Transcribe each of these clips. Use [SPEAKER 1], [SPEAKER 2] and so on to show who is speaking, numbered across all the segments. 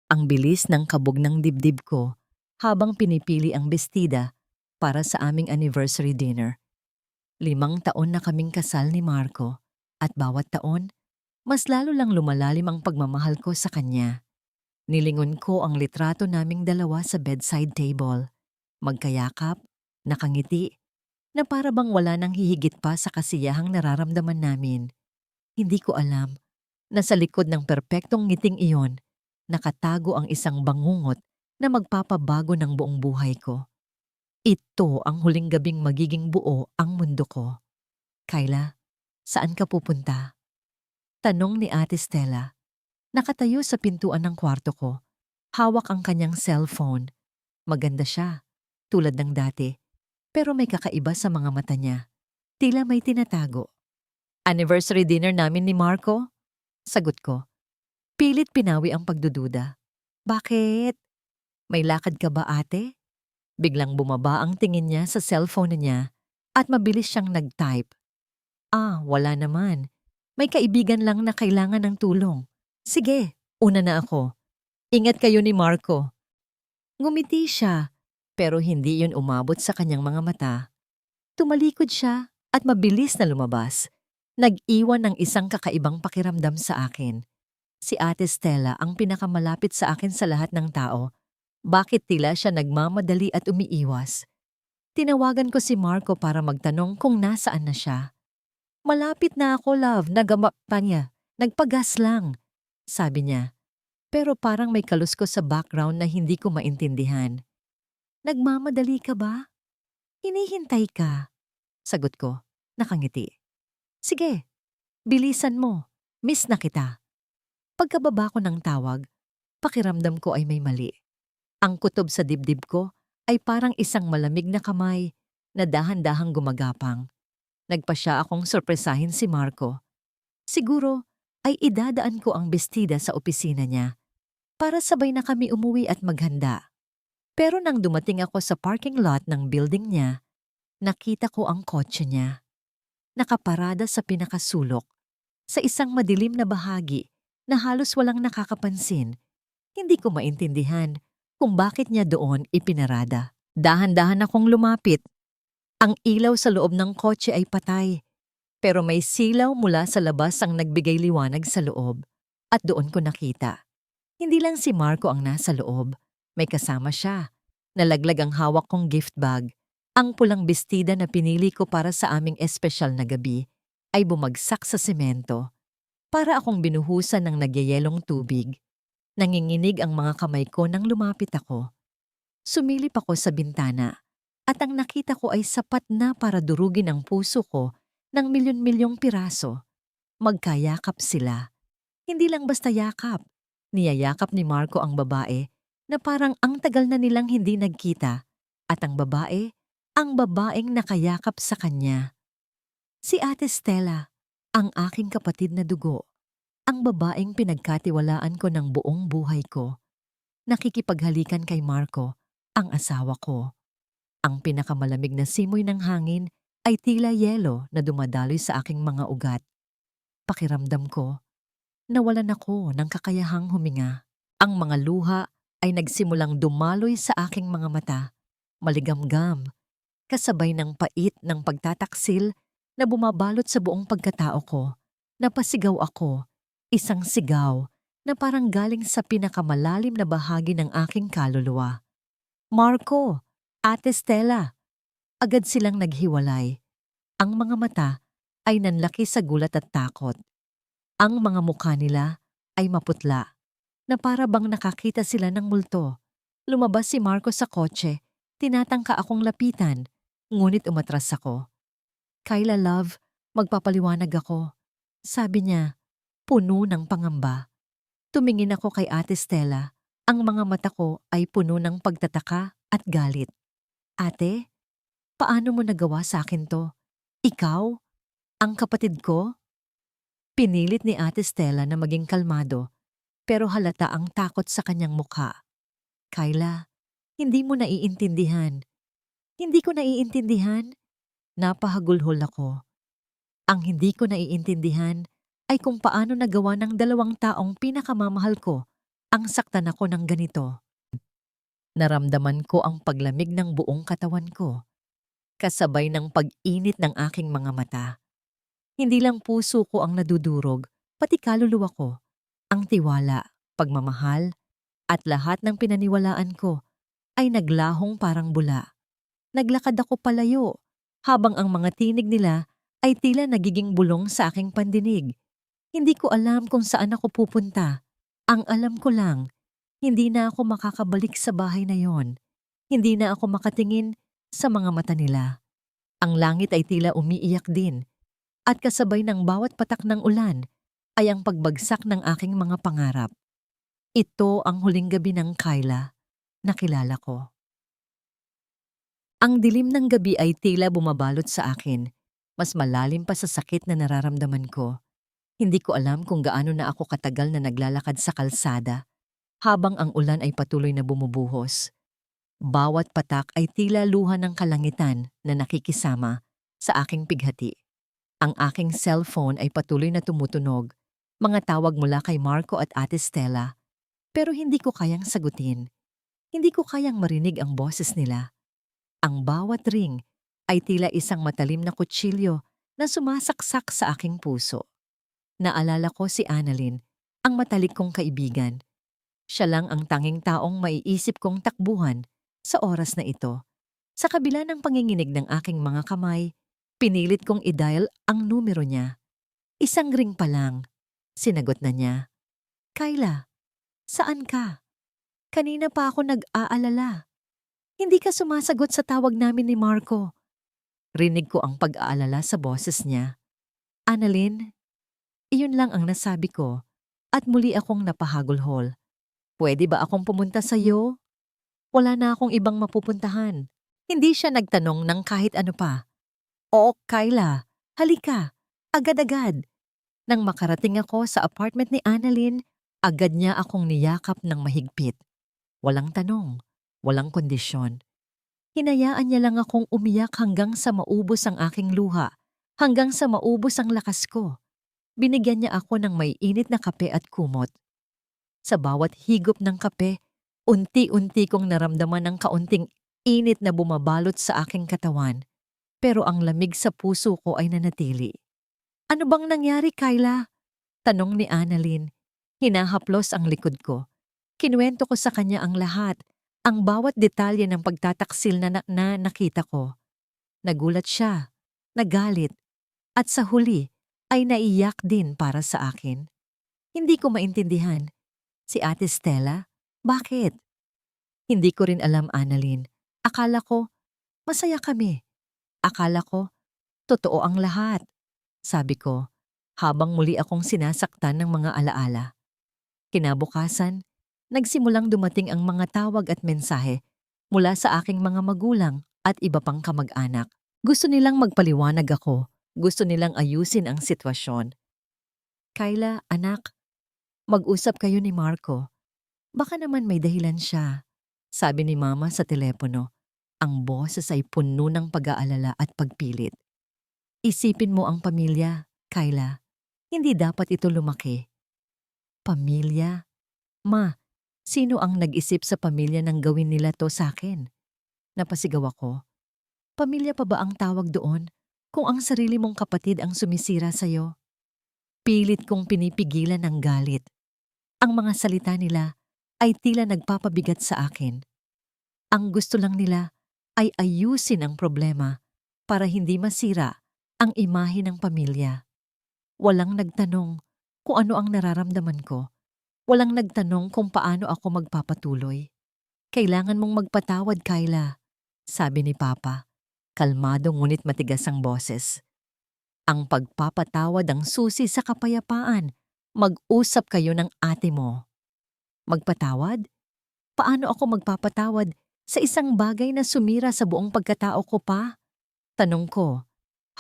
[SPEAKER 1] Ang bilis ng kabog ng dibdib ko habang pinipili ang bestida para sa aming anniversary dinner. 5 taon na kaming kasal ni Marco at bawat taon, mas lalo lang lumalalim ang pagmamahal ko sa kanya. Nilingon ko ang litrato naming dalawa sa bedside table. Magkayakap, nakangiti, na para bang wala nang hihigit pa sa kasiyahang nararamdaman namin. Hindi ko alam na sa likod ng perpektong ngiting iyon, nakatago ang isang bangungot na magpapabago ng buong buhay ko. Ito ang huling gabing magiging buo ang mundo ko. Kyla, saan ka pupunta? Tanong ni Ate Stella. Nakatayo sa pintuan ng kwarto ko. Hawak ang kanyang cellphone. Maganda siya, tulad ng dati. Pero may kakaiba sa mga mata niya. Tila may tinatago. Anniversary dinner namin ni Marco? Sagot ko. Pilit pinawi ang pagdududa. Bakit? May lakad ka ba, ate? Biglang bumaba ang tingin niya sa cellphone niya at mabilis siyang nag-type. Wala naman. May kaibigan lang na kailangan ng tulong. Sige, una na ako. Ingat kayo ni Marco. Ngumiti siya, pero hindi yun umabot sa kanyang mga mata. Tumalikod siya at mabilis na lumabas. Nag-iwan ng isang kakaibang pakiramdam sa akin. Si Ate Stella ang pinakamalapit sa akin sa lahat ng tao. Bakit tila siya nagmamadali at umiiwas? Tinawagan ko si Marco para magtanong kung nasaan na siya. Malapit na ako, love. Nagamap pa niya. Nagpagas lang, sabi niya. Pero parang may kaluskos sa background na hindi ko maintindihan. Nagmamadali ka ba? Hinihintay ka. Sagot ko, nakangiti. Sige, bilisan mo. Miss na kita. Pagkababa ko ng tawag, pakiramdam ko ay may mali. Ang kutob sa dibdib ko ay parang isang malamig na kamay na dahan-dahang gumagapang. Nagpasya akong sorpresahin si Marco. Siguro ay idadaan ko ang bestida sa opisina niya para sabay na kami umuwi at maghanda. Pero nang dumating ako sa parking lot ng building niya, nakita ko ang kotse niya. Nakaparada sa pinakasulok, sa isang madilim na bahagi na halos walang nakakapansin. Hindi ko maintindihan kung bakit niya doon ipinarada. Dahan-dahan akong lumapit. Ang ilaw sa loob ng kotse ay patay, pero may silaw mula sa labas ang nagbigay liwanag sa loob. At doon ko nakita. Hindi lang si Marco ang nasa loob. May kasama siya. Nalaglag ang hawak kong gift bag. Ang pulang bestida na pinili ko para sa aming espesyal na gabi ay bumagsak sa semento. Para akong binuhusan ng nagyayelong tubig. Nanginginig ang mga kamay ko nang lumapit ako. Sumilip ako sa bintana at ang nakita ko ay sapat na para durugin ang puso ko ng milyon-milyong piraso. Magkayakap sila. Hindi lang basta yakap. Niyayakap ni Marco ang babae na parang ang tagal na nilang hindi nagkita at ang babaeng nakayakap sa kanya. Si Ate Stella, ang aking kapatid na dugo. Ang babaeng pinagkatiwalaan ko ng buong buhay ko. Nakikipaghalikan kay Marco, ang asawa ko. Ang pinakamalamig na simoy ng hangin ay tila yelo na dumadaloy sa aking mga ugat. Pakiramdam ko, nawalan ako ng kakayahang huminga. Ang mga luha ay nagsimulang dumaloy sa aking mga mata. Maligamgam, kasabay ng pait ng pagtataksil na bumabalot sa buong pagkatao ko. Napasigaw ako. Isang sigaw na parang galing sa pinakamalalim na bahagi ng aking kaluluwa. Marco, Ate Stella. Agad silang naghiwalay. Ang mga mata ay nanlaki sa gulat at takot. Ang mga mukha nila ay maputla, na para bang nakakita sila ng multo. Lumabas si Marco sa kotse, tinatangka akong lapitan, ngunit umatras ako. Kyla, love, magpapaliwanag ako. Sabi niya, puno ng pangamba. Tumingin ako kay Ate Stella. Ang mga mata ko ay puno ng pagtataka at galit. Ate, paano mo nagawa sa akin to? Ikaw? Ang kapatid ko? Pinilit ni Ate Stella na maging kalmado, pero halata ang takot sa kanyang mukha. Kyla, hindi mo naiintindihan. Hindi ko naiintindihan? Napahagulhol ako. Ang hindi ko naiintindihan ay kung paano nagawa ng 2 taong pinakamamahal ko ang saktan ako ng ganito. Naramdaman ko ang paglamig ng buong katawan ko, kasabay ng pag-init ng aking mga mata. Hindi lang puso ko ang nadudurog, pati kaluluwa ko, ang tiwala, pagmamahal, at lahat ng pinaniwalaan ko ay naglahong parang bula. Naglakad ako palayo, habang ang mga tinig nila ay tila nagiging bulong sa aking pandinig. Hindi ko alam kung saan ako pupunta. Ang alam ko lang, hindi na ako makakabalik sa bahay na yon. Hindi na ako makatingin sa mga mata nila. Ang langit ay tila umiiyak din, at kasabay ng bawat patak ng ulan ay ang pagbagsak ng aking mga pangarap. Ito ang huling gabi ng Kyla na kilala ko. Ang dilim ng gabi ay tila bumabalot sa akin, mas malalim pa sa sakit na nararamdaman ko. Hindi ko alam kung gaano na ako katagal na naglalakad sa kalsada, habang ang ulan ay patuloy na bumubuhos. Bawat patak ay tila luha ng kalangitan na nakikisama sa aking pighati. Ang aking cellphone ay patuloy na tumutunog, mga tawag mula kay Marco at Ate Stella, pero hindi ko kayang sagutin. Hindi ko kayang marinig ang boses nila. Ang bawat ring ay tila isang matalim na kutsilyo na sumasaksak sa aking puso. Naalala ko si Annalyn, ang matalik kong kaibigan. Siya lang ang tanging taong maiisip kong takbuhan sa oras na ito. Sa kabila ng panginginig ng aking mga kamay, pinilit kong i-dial ang numero niya. Isang ring pa lang. Sinagot na niya. Kyla, saan ka? Kanina pa ako nag-aalala. Hindi ka sumasagot sa tawag namin ni Marco. Rinig ko ang pag-aalala sa boses niya. Annalyn, iyon lang ang nasabi ko at muli akong napahagulhol. Pwede ba akong pumunta sa iyo? Wala na akong ibang mapupuntahan. Hindi siya nagtanong ng kahit ano pa. Oo, Kyla, halika, agad-agad. Nang makarating ako sa apartment ni Annalyn, agad niya akong niyakap ng mahigpit. Walang tanong, walang kondisyon. Hinayaan niya lang akong umiyak hanggang sa maubos ang aking luha, hanggang sa maubos ang lakas ko. Binigyan niya ako ng may init na kape at kumot. Sa bawat higop ng kape, unti-unti kong naramdaman ang kaunting init na bumabalot sa aking katawan, pero ang lamig sa puso ko ay nanatili. Ano bang nangyari, Kyla? Tanong ni Annalyn. Hinahaplos ang likod ko. Kinuwento ko sa kanya ang lahat, ang bawat detalye ng pagtataksil na nakita ko. Nagulat siya, nagalit, at sa huli ay naiyak din para sa akin. Hindi ko maintindihan. Si Ate Stella? Bakit? Hindi ko rin alam, Annalyn. Akala ko, masaya kami. Akala ko, totoo ang lahat. Sabi ko, habang muli akong sinasaktan ng mga alaala. Kinabukasan, nagsimulang dumating ang mga tawag at mensahe mula sa aking mga magulang at iba pang kamag-anak. Gusto nilang magpaliwanag ako. Gusto nilang ayusin ang sitwasyon. Kyla, anak, mag-usap kayo ni Marco. Baka naman may dahilan siya. Sabi ni Mama sa telepono. Ang boses ay puno ng pag-aalala at pagpilit. Isipin mo ang pamilya, Kyla. Hindi dapat ito lumaki. Pamilya? Ma, sino ang nag-isip sa pamilya nang gawin nila to sa akin? Napasigaw ako. Pamilya pa ba ang tawag doon kung ang sarili mong kapatid ang sumisira sa'yo? Pilit kong pinipigilan ang galit. Ang mga salita nila ay tila nagpapabigat sa akin. Ang gusto lang nila ay ayusin ang problema para hindi masira ang imahe ng pamilya. Walang nagtanong kung ano ang nararamdaman ko. Walang nagtanong kung paano ako magpapatuloy. Kailangan mong magpatawad, Kyla, sabi ni Papa. Kalmado ngunit matigas ang boses. Ang pagpapatawad ang susi sa kapayapaan. Mag-usap kayo ng ate mo. Magpatawad? Paano ako magpapatawad sa isang bagay na sumira sa buong pagkatao ko pa? Tanong ko,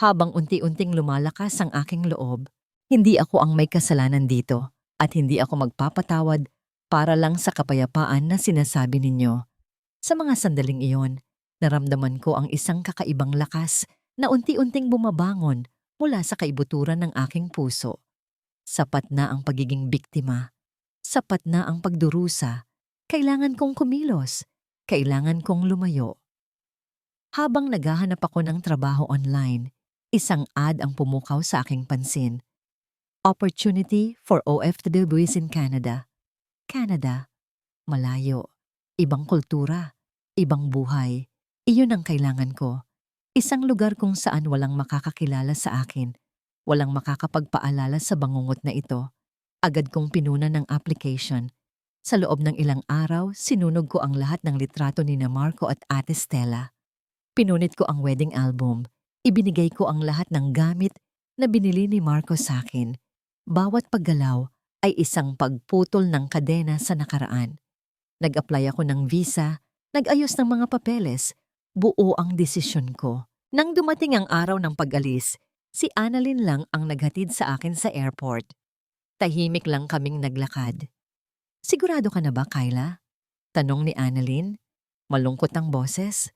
[SPEAKER 1] habang unti-unting lumalakas ang aking loob. Hindi ako ang may kasalanan dito at hindi ako magpapatawad para lang sa kapayapaan na sinasabi ninyo. Sa mga sandaling iyon, naramdaman ko ang isang kakaibang lakas na unti-unting bumabangon mula sa kaibuturan ng aking puso. Sapat na ang pagiging biktima. Sapat na ang pagdurusa. Kailangan kong kumilos. Kailangan kong lumayo. Habang naghahanap ako ng trabaho online, isang ad ang pumukaw sa aking pansin. Opportunity for OFWs in Canada. Canada. Malayo. Ibang kultura. Ibang buhay. Iyon ang kailangan ko. Isang lugar kung saan walang makakakilala sa akin. Walang makakapagpaalala sa bangungot na ito. Agad kong pinunan ng application. Sa loob ng ilang araw, sinunog ko ang lahat ng litrato ni Marco at Ate Stella. Pinunit ko ang wedding album. Ibinigay ko ang lahat ng gamit na binili ni Marco sa akin. Bawat paggalaw ay isang pagputol ng kadena sa nakaraan. Nag-apply ako ng visa, nag-ayos ng mga papeles. Buo ang desisyon ko. Nang dumating ang araw ng pag-alis, si Annalyn lang ang naghatid sa akin sa airport. Tahimik lang kaming naglakad. Sigurado ka na ba, Kyla? Tanong ni Annalyn. Malungkot ang boses.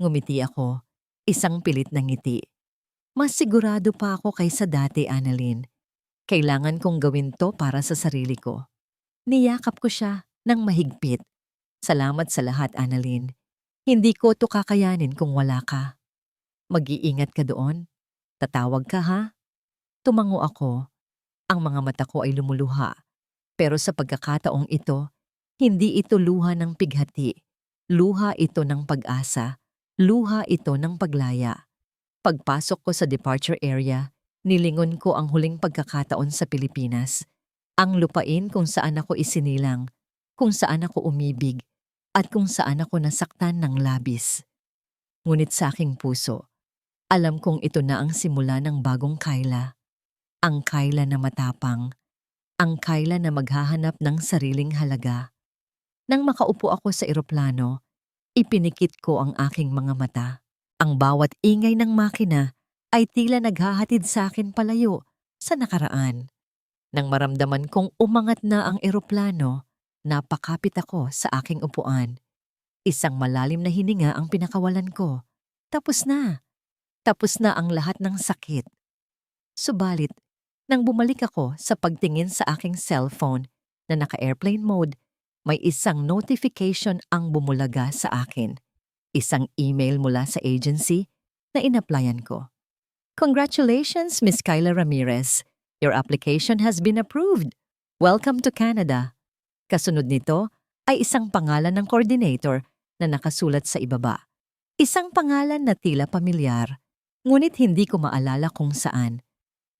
[SPEAKER 1] Ngumiti ako. Isang pilit na ngiti. Mas sigurado pa ako kaysa dati, Annalyn. Kailangan kong gawin to para sa sarili ko. Niyakap ko siya ng mahigpit. Salamat sa lahat, Annalyn. Hindi ko to kakayanin kung wala ka. Mag-iingat ka doon. Tatawag ka, ha? Tumango ako. Ang mga mata ko ay lumuluha. Pero sa pagkakataong ito, hindi ito luha ng pighati. Luha ito ng pag-asa. Luha ito ng paglaya. Pagpasok ko sa departure area, nilingon ko ang huling pagkakataon sa Pilipinas. Ang lupain kung saan ako isinilang, kung saan ako umibig, at kung saan ako nasaktan ng labis. Ngunit sa aking puso, alam kong ito na ang simula ng bagong Kyla. Ang Kyla na matapang. Ang Kyla na maghahanap ng sariling halaga. Nang makaupo ako sa eroplano, ipinikit ko ang aking mga mata. Ang bawat ingay ng makina ay tila naghahatid sa akin palayo sa nakaraan. Nang maramdaman kong umangat na ang eroplano, napakapit ako sa aking upuan. Isang malalim na hininga ang pinakawalan ko. Tapos na. Tapos na ang lahat ng sakit. Subalit, nang bumalik ako sa pagtingin sa aking cellphone na naka-airplane mode, may isang notification ang bumulaga sa akin. Isang email mula sa agency na in-applyan ko. Congratulations, Miss Kyla Ramirez. Your application has been approved. Welcome to Canada. Kasunod nito ay isang pangalan ng coordinator na nakasulat sa ibaba. Isang pangalan na tila pamilyar, ngunit hindi ko maalala kung saan.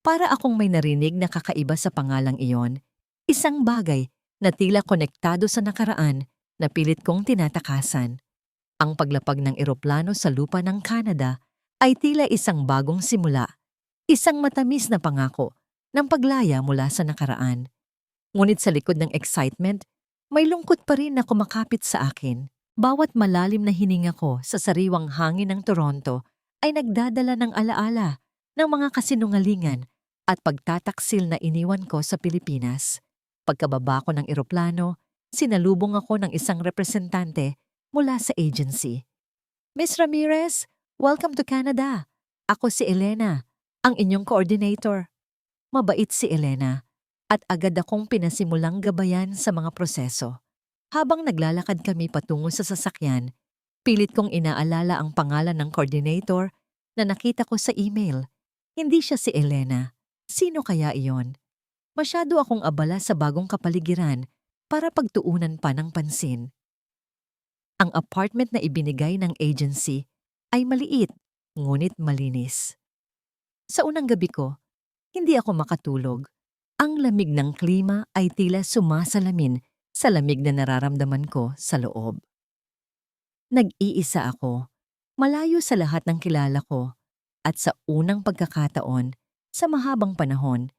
[SPEAKER 1] Para akong may narinig na kakaiba sa pangalang iyon, isang bagay na tila konektado sa nakaraan na pilit kong tinatakasan. Ang paglapag ng eroplano sa lupa ng Canada ay tila isang bagong simula, isang matamis na pangako ng paglaya mula sa nakaraan. Ngunit sa likod ng excitement, may lungkot pa rin na kumakapit sa akin. Bawat malalim na hininga ko sa sariwang hangin ng Toronto ay nagdadala ng alaala ng mga kasinungalingan at pagtataksil na iniwan ko sa Pilipinas. Pagkababa ko ng eroplano, sinalubong ako ng isang representante mula sa agency. Miss Ramirez, welcome to Canada. Ako si Elena, ang inyong coordinator. Mabait si Elena at agad akong pinasimulang gabayan sa mga proseso. Habang naglalakad kami patungo sa sasakyan, pilit kong inaalala ang pangalan ng coordinator na nakita ko sa email. Hindi siya si Elena. Sino kaya iyon? Masyado akong abala sa bagong kapaligiran para pagtuunan pa ng pansin. Ang apartment na ibinigay ng agency ay maliit, ngunit malinis. Sa unang gabi ko, hindi ako makatulog. Ang lamig ng klima ay tila sumasalamin sa lamig na nararamdaman ko sa loob. Nag-iisa ako, malayo sa lahat ng kilala ko, at sa unang pagkakataon, sa mahabang panahon,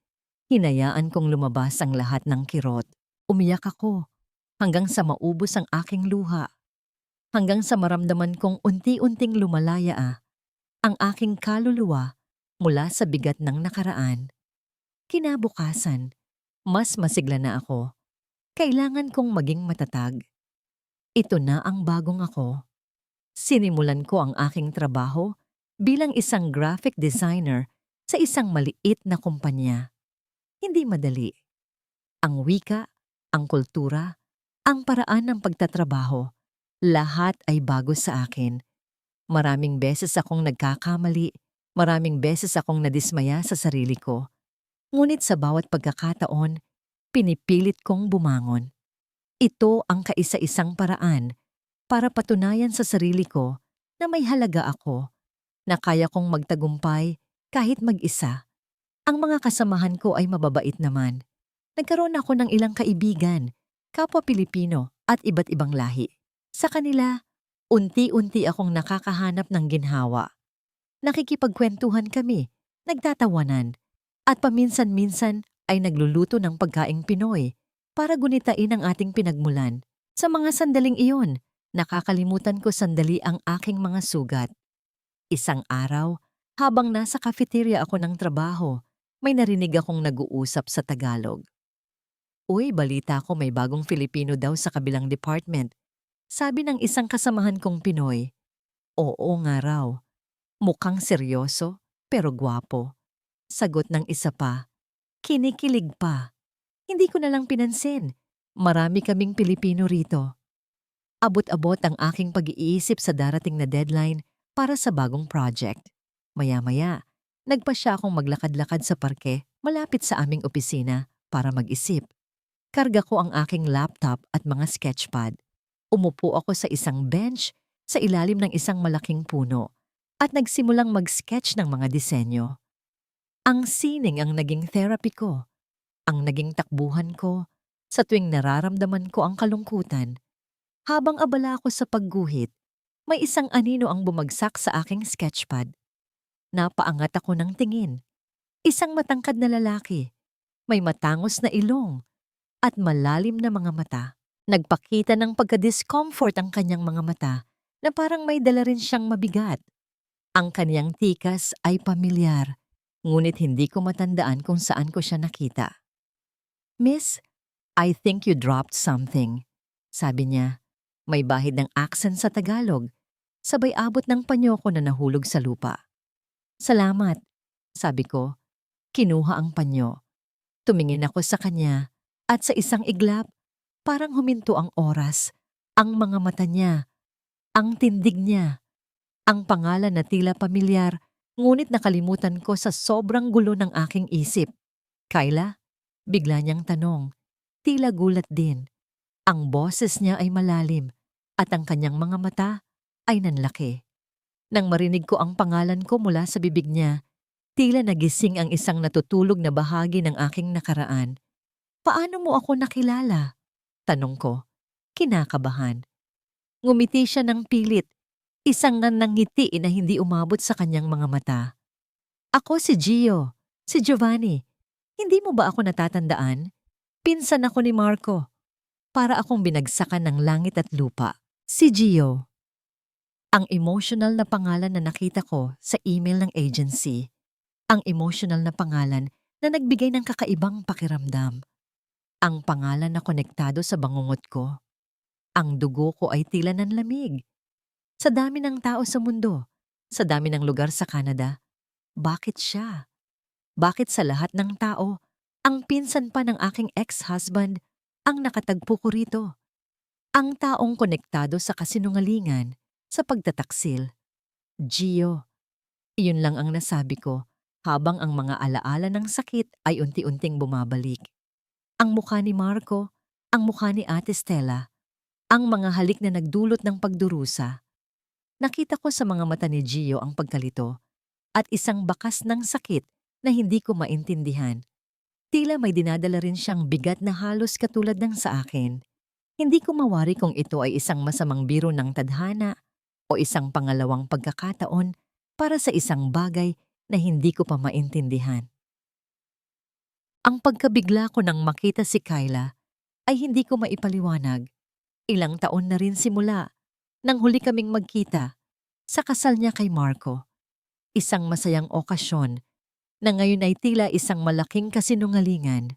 [SPEAKER 1] hinayaan kong lumabas ang lahat ng kirot. Umiyak ako hanggang sa maubos ang aking luha. Hanggang sa maramdaman kong unti-unting lumalaya ang aking kaluluwa mula sa bigat ng nakaraan. Kinabukasan, mas masigla na ako. Kailangan kong maging matatag. Ito na ang bagong ako. Sinimulan ko ang aking trabaho bilang isang graphic designer sa isang maliit na kumpanya. Hindi madali. Ang wika, ang kultura, ang paraan ng pagtatrabaho. Lahat ay bago sa akin. Maraming beses akong nagkakamali, maraming beses akong nadismaya sa sarili ko. Ngunit sa bawat pagkakataon, pinipilit kong bumangon. Ito ang kaisa-isang paraan para patunayan sa sarili ko na may halaga ako, na kaya kong magtagumpay kahit mag-isa. Ang mga kasamahan ko ay mababait naman. Nagkaroon ako ng ilang kaibigan, kapwa Pilipino at iba't ibang lahi. Sa kanila, unti-unti akong nakakahanap ng ginhawa. Nakikipagkwentuhan kami, nagtatawanan, at paminsan-minsan ay nagluluto ng pagkaing Pinoy para gunitain ang ating pinagmulan. Sa mga sandaling iyon, nakakalimutan ko sandali ang aking mga sugat. Isang araw, habang nasa cafeteria ako ng trabaho, may narinig akong nag-uusap sa Tagalog. Uy, balita ko may bagong Filipino daw sa kabilang department. Sabi ng isang kasamahan kong Pinoy. Oo nga raw. Mukhang seryoso, pero gwapo. Sagot ng isa pa. Kinikilig pa. Hindi ko na lang pinansin. Marami kaming Pilipino rito. Abot-abot ang aking pag-iisip sa darating na deadline para sa bagong project. Maya-maya, nagpa siya akong maglakad-lakad sa parke malapit sa aming opisina para mag-isip. Karga ko ang aking laptop at mga sketchpad. Umupo ako sa isang bench sa ilalim ng isang malaking puno at nagsimulang mag-sketch ng mga disenyo. Ang sining ang naging therapy ko, ang naging takbuhan ko sa tuwing nararamdaman ko ang kalungkutan. Habang abala ako sa pagguhit, may isang anino ang bumagsak sa aking sketchpad. Napaangat ako ng tingin. Isang matangkad na lalaki, may matangos na ilong at malalim na mga mata. Nagpakita ng pagka-discomfort ang kanyang mga mata na parang may dala rin siyang mabigat. Ang kanyang tikas ay pamilyar, ngunit hindi ko matandaan kung saan ko siya nakita. Miss, I think you dropped something, sabi niya. May bahid ng accent sa Tagalog, sabay abot ng panyo ko na nahulog sa lupa. Salamat, sabi ko. Kinuha ang panyo. Tumingin ako sa kanya at sa isang iglap, parang huminto ang oras, ang mga mata niya, ang tindig niya, ang pangalan na tila pamilyar, ngunit nakalimutan ko sa sobrang gulo ng aking isip. Kyla? Bigla niyang tanong. Tila gulat din. Ang boses niya ay malalim at ang kanyang mga mata ay nanlaki. Nang marinig ko ang pangalan ko mula sa bibig niya, tila nagising ang isang natutulog na bahagi ng aking nakaraan. Paano mo ako nakilala? Tanong ko, kinakabahan. Ngumiti siya ng pilit, isang nanangiti na hindi umabot sa kanyang mga mata. Ako si Gio, si Giovanni. Hindi mo ba ako natatandaan? Pinsan ako ni Marco. Para akong binagsakan ng langit at lupa. Si Gio. Ang emotional na pangalan na nakita ko sa email ng agency. Ang emotional na pangalan na nagbigay ng kakaibang pakiramdam. Ang pangalan na konektado sa bangungot ko. Ang dugo ko ay tila nanlamig. Sa dami ng tao sa mundo, sa dami ng lugar sa Canada, bakit siya? Bakit sa lahat ng tao, ang pinsan pa ng aking ex-husband ang nakatagpo ko rito? Ang taong konektado sa kasinungalingan, sa pagtataksil. Gio, iyon lang ang nasabi ko habang ang mga alaala ng sakit ay unti-unting bumabalik. Ang mukha ni Marco, ang mukha ni Ate Stella, ang mga halik na nagdulot ng pagdurusa. Nakita ko sa mga mata ni Gio ang pagkalito at isang bakas ng sakit na hindi ko maintindihan. Tila may dinadala rin siyang bigat na halos katulad ng sa akin. Hindi ko mawari kung ito ay isang masamang biro ng tadhana o isang pangalawang pagkakataon para sa isang bagay na hindi ko pa maintindihan. Ang pagkabigla ko nang makita si Kyla ay hindi ko maipaliwanag. Ilang taon na rin simula nang huli kaming magkita sa kasal niya kay Marco. Isang masayang okasyon na ngayon ay tila isang malaking kasinungalingan.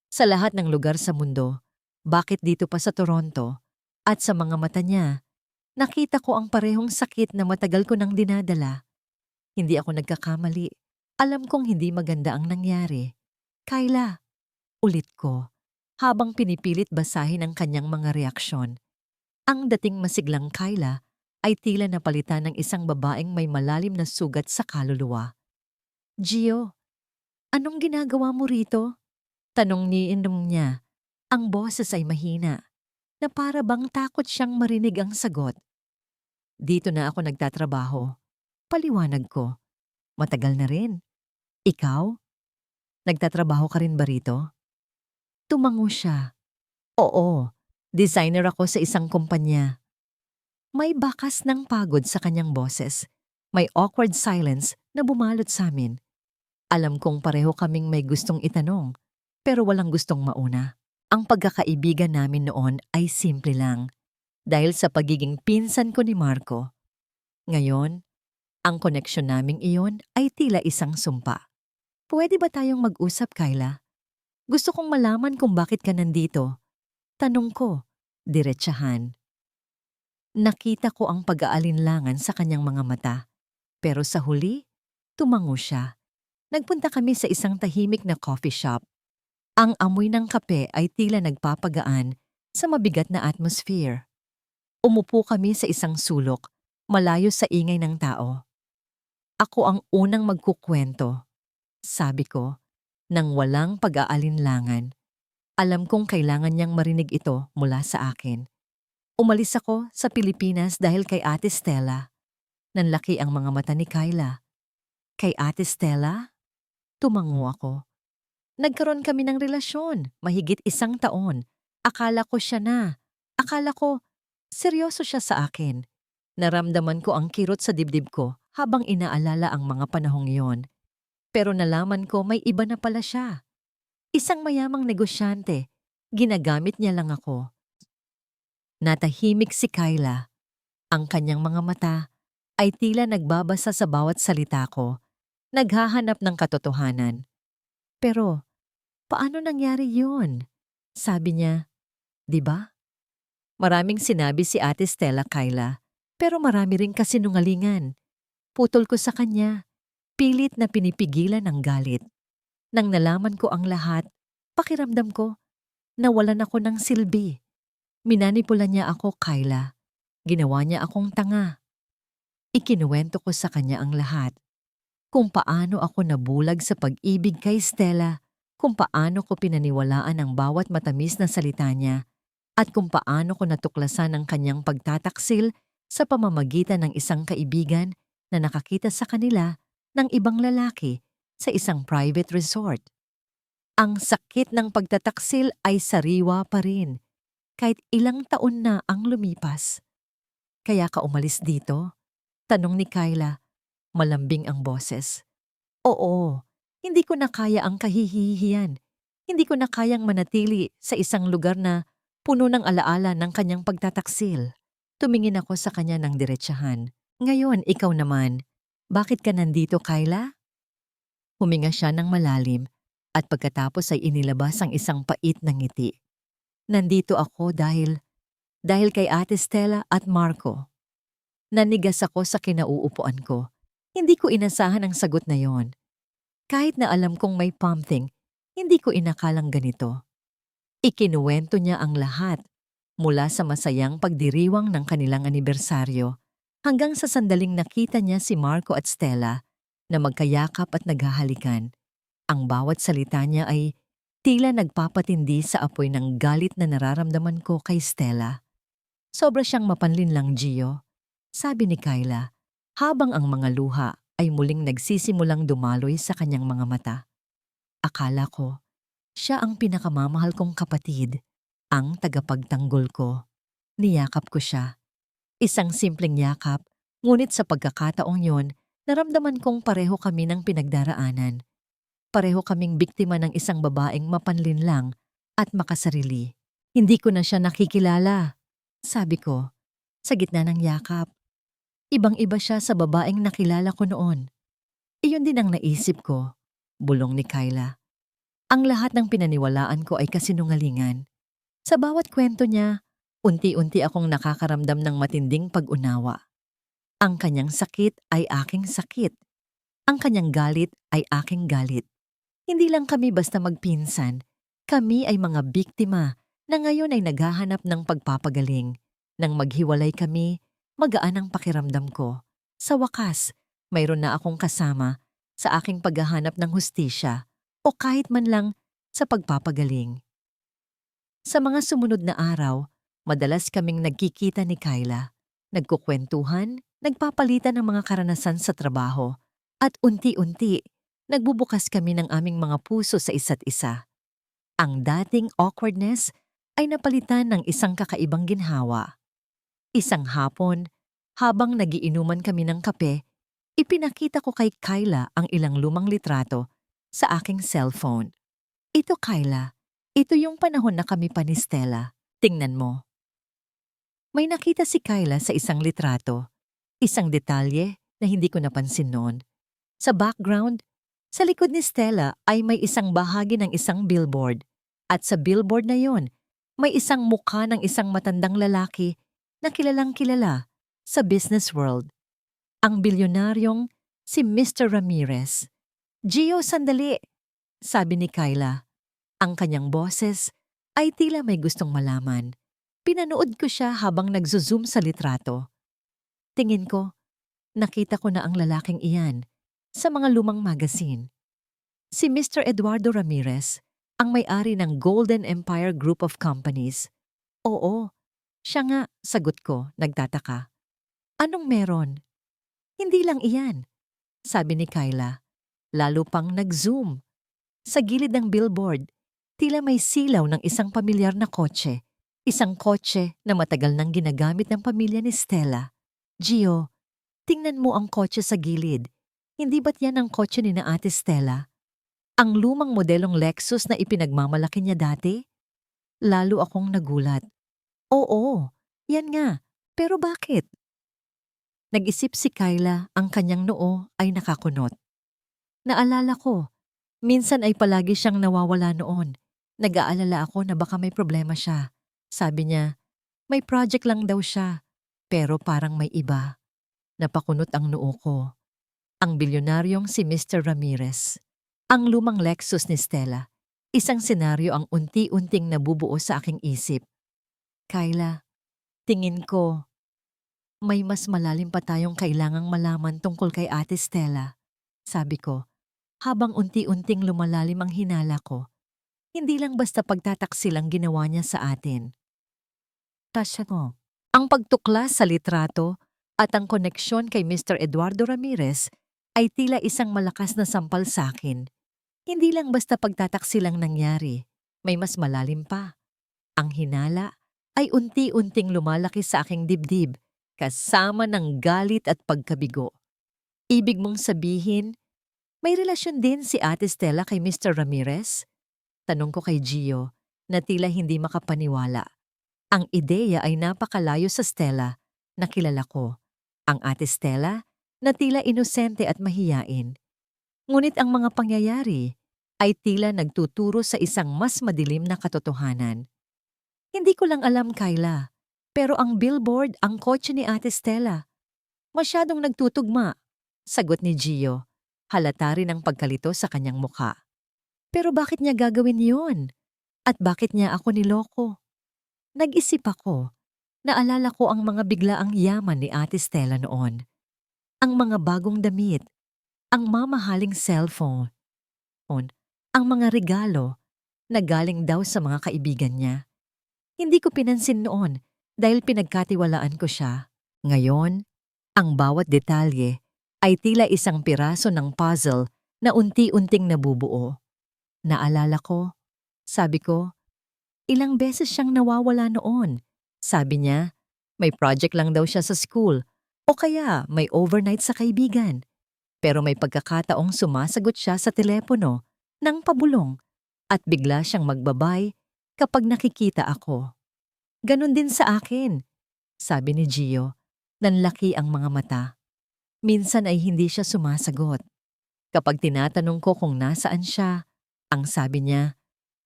[SPEAKER 1] Sa lahat ng lugar sa mundo, bakit dito pa sa Toronto at sa mga mata niya, nakita ko ang parehong sakit na matagal ko nang dinadala. Hindi ako nagkakamali. Alam kong hindi maganda ang nangyari. Kyla, ulit ko, habang pinipilit basahin ang kanyang mga reaksyon. Ang dating masiglang Kyla ay tila napalitan ng isang babaeng may malalim na sugat sa kaluluwa. Gio, anong ginagawa mo rito? Tanong ni Indong niya. Ang boses ay mahina, na para bang takot siyang marinig ang sagot. Dito na ako nagtatrabaho. Paliwanag ko. Matagal na rin. Ikaw? Nagtatrabaho ka rin ba rito? Tumango siya. Oo, designer ako sa isang kumpanya. May bakas ng pagod sa kanyang boses. May awkward silence na bumalot sa amin. Alam kong pareho kaming may gustong itanong, pero walang gustong mauna. Ang pagkakaibigan namin noon ay simple lang, dahil sa pagiging pinsan ko ni Marco. Ngayon, ang koneksyon naming iyon ay tila isang sumpa. Pwede ba tayong mag-usap, Kyla? Gusto kong malaman kung bakit ka nandito. Tanong ko, diretsahan. Nakita ko ang pag-aalinlangan sa kanyang mga mata, pero sa huli, tumango siya. Nagpunta kami sa isang tahimik na coffee shop. Ang amoy ng kape ay tila nagpapagaan sa mabigat na atmosphere. Umupo kami sa isang sulok, malayo sa ingay ng tao. Ako ang unang magkukwento, sabi ko, nang walang pag-aalinlangan. Alam kong kailangan niyang marinig ito mula sa akin. Umalis ako sa Pilipinas dahil kay Ate Stella. Nanlaki ang mga mata ni Kyla. Kay Ate Stella? Tumango ako. Nagkaroon kami ng relasyon, mahigit 1 taon. Akala ko siya na. Akala ko, seryoso siya sa akin. Naramdaman ko ang kirot sa dibdib ko habang inaalala ang mga panahong iyon. Pero nalaman ko may iba na pala siya. Isang mayamang negosyante. Ginagamit niya lang ako. Natahimik si Kyla. Ang kanyang mga mata ay tila nagbabasa sa bawat salita ko. Naghahanap ng katotohanan. Pero, paano nangyari yun? Sabi niya, di ba? Maraming sinabi si Ate Stella, Kyla, pero marami ring kasinungalingan. Putol ko sa kanya, pilit na pinipigilan ng galit. Nang nalaman ko ang lahat, pakiramdam ko, nawalan ako ng silbi. Minanipula niya ako, Kyla. Ginawa niya akong tanga. Ikinuwento ko sa kanya ang lahat. Kung paano ako nabulag sa pag-ibig kay Stella, kung paano ko pinaniwalaan ang bawat matamis na salita niya, at kung paano ko natuklasan ang kanyang pagtataksil sa pamamagitan ng isang kaibigan na nakakita sa kanila ng ibang lalaki sa isang private resort. Ang sakit ng pagtataksil ay sariwa pa rin, kahit ilang taon na ang lumipas. Kaya ka umalis dito? Tanong ni Kyla. Malambing ang boses. Oo, hindi ko na kaya ang kahihihiyan. Hindi ko na kayang manatili sa isang lugar na puno ng alaala ng kanyang pagtataksil. Tumingin ako sa kanya ng diretsahan. Ngayon, ikaw naman. Bakit ka nandito, Kyla? Huminga siya ng malalim at pagkatapos ay inilabas ang isang pait na ngiti. Nandito ako dahil kay Ate Stella at Marco. Nanigas ako sa kinauupuan ko. Hindi ko inasahan ang sagot na yon. Kahit na alam kong may something, hindi ko inakalang ganito. Ikinuwento niya ang lahat, mula sa masayang pagdiriwang ng kanilang anibersaryo, hanggang sa sandaling nakita niya si Marco at Stella na magkayakap at naghahalikan. Ang bawat salita niya ay tila nagpapatindi sa apoy ng galit na nararamdaman ko kay Stella. Sobra siyang mapanlinlang, Gio, sabi ni Kyla, habang ang mga luha ay muling nagsisimulang dumaloy sa kanyang mga mata. Akala ko, siya ang pinakamamahal kong kapatid, ang tagapagtanggol ko. Niyakap ko siya. Isang simpleng yakap, ngunit sa pagkakataong yon, naramdaman kong pareho kami ng pinagdaraanan. Pareho kaming biktima ng isang babaeng mapanlinlang at makasarili. Hindi ko na siya nakikilala, sabi ko, sa gitna ng yakap. Ibang-iba siya sa babaeng nakilala ko noon. Iyon din ang naisip ko, bulong ni Kyla. Ang lahat ng pinaniwalaan ko ay kasinungalingan. Sa bawat kwento niya, unti-unti akong nakakaramdam ng matinding pag-unawa. Ang kanyang sakit ay aking sakit. Ang kanyang galit ay aking galit. Hindi lang kami basta magpinsan, Kami ay mga biktima na ngayon ay naghahanap ng pagpapagaling. Nang maghiwalay kami, magaan ang pakiramdam ko. Sa wakas, mayroon na akong kasama sa aking paghahanap ng hustisya o kahit man lang sa pagpapagaling. Sa mga sumunod na araw, madalas kaming nagkikita ni Kyla. Nagkukwentuhan, nagpapalitan ng mga karanasan sa trabaho, at unti-unti, nagbubukas kami ng aming mga puso sa isa't isa. Ang dating awkwardness ay napalitan ng isang kakaibang ginhawa. Isang hapon, habang nagiinuman kami ng kape, ipinakita ko kay Kyla ang ilang lumang litrato sa aking cellphone. Ito, Kyla. Ito yung panahon na kami pa ni Stella. Tingnan mo. May nakita si Kyla sa isang litrato. Isang detalye na hindi ko napansin noon. Sa background, sa likod ni Stella ay may isang bahagi ng isang billboard. At sa billboard na yon, may isang mukha ng isang matandang lalaki na kilalang kilala sa business world. Ang bilyonaryong si Mr. Ramirez. Gio, sandali, sabi ni Kyla. Ang kanyang boses ay tila may gustong malaman. Pinanood ko siya habang nagzo-zoom sa litrato. Tingin ko, nakita ko na ang lalaking iyan sa mga lumang magazine. Si Mr. Eduardo Ramirez, ang may-ari ng Golden Empire Group of Companies. Oo, siya nga, sagot ko, nagtataka. Anong meron? Hindi lang iyan, sabi ni Kyla. Lalo pang nag-zoom. Sa gilid ng billboard, tila may silaw ng isang pamilyar na kotse. Isang kotse na matagal nang ginagamit ng pamilya ni Stella. Gio, tingnan mo ang kotse sa gilid. Hindi ba't yan ang kotse ni na Ate Stella? Ang lumang modelong Lexus na ipinagmamalaki niya dati? Lalo akong nagulat. Oo, yan nga. Pero bakit? Nag-isip si Kyla, ang kanyang noo ay nakakunot. Naalala ko, minsan ay palagi siyang nawawala noon. Nag-aalala ako na baka may problema siya. Sabi niya, may project lang daw siya, pero parang may iba. Napakunot ang noo ko. Ang bilyonaryong si Mr. Ramirez. Ang lumang Lexus ni Stella. Isang senaryo ang unti-unting nabubuo sa aking isip. Kyla, tingin ko, may mas malalim pa tayong kailangang malaman tungkol kay Ate Stella. Sabi ko, habang unti-unting lumalalim ang hinala ko. Hindi lang basta pagtataksi lang ginawa niya sa atin. Tasya mo, ang pagtuklas sa litrato at ang koneksyon kay Mr. Eduardo Ramirez ay tila isang malakas na sampal sa akin. Hindi lang basta pagtataksi lang nangyari, may mas malalim pa. Ang hinala ay unti-unting lumalaki sa aking dibdib kasama ng galit at pagkabigo. Ibig mong sabihin, may relasyon din si Ate Stella kay Mr. Ramirez? Tanong ko kay Gio na tila hindi makapaniwala. Ang ideya ay napakalayo sa Stella na kilala ko. Ang Ate Stella na tila inosente at mahiyain. Ngunit ang mga pangyayari ay tila nagtuturo sa isang mas madilim na katotohanan. Hindi ko lang alam, Kyla, pero ang billboard ang kotse ni Ate Stella. Masyadong nagtutugma, sagot ni Gio. Halata rin ang pagkalito sa kanyang mukha. Pero bakit niya gagawin yon? At bakit niya ako niloko? Nag-isip ako. Naalala ko ang mga biglaang yaman ni Ate Stella noon. Ang mga bagong damit, ang mamahaling cellphone, ang mga regalo na galing daw sa mga kaibigan niya. Hindi ko pinansin noon dahil pinagkatiwalaan ko siya. Ngayon, ang bawat detalye ay tila isang piraso ng puzzle na unti-unting nabubuo. Naalala ko, sabi ko, ilang beses siyang nawawala noon. Sabi niya, may project lang daw siya sa school o kaya may overnight sa kaibigan. Pero may pagkakataong sumasagot siya sa telepono ng pabulong at bigla siyang magbabay kapag nakikita ako. Ganon din sa akin, sabi ni Gio, nanlaki ang mga mata. Minsan ay hindi siya sumasagot. Kapag tinatanong ko kung nasaan siya, ang sabi niya,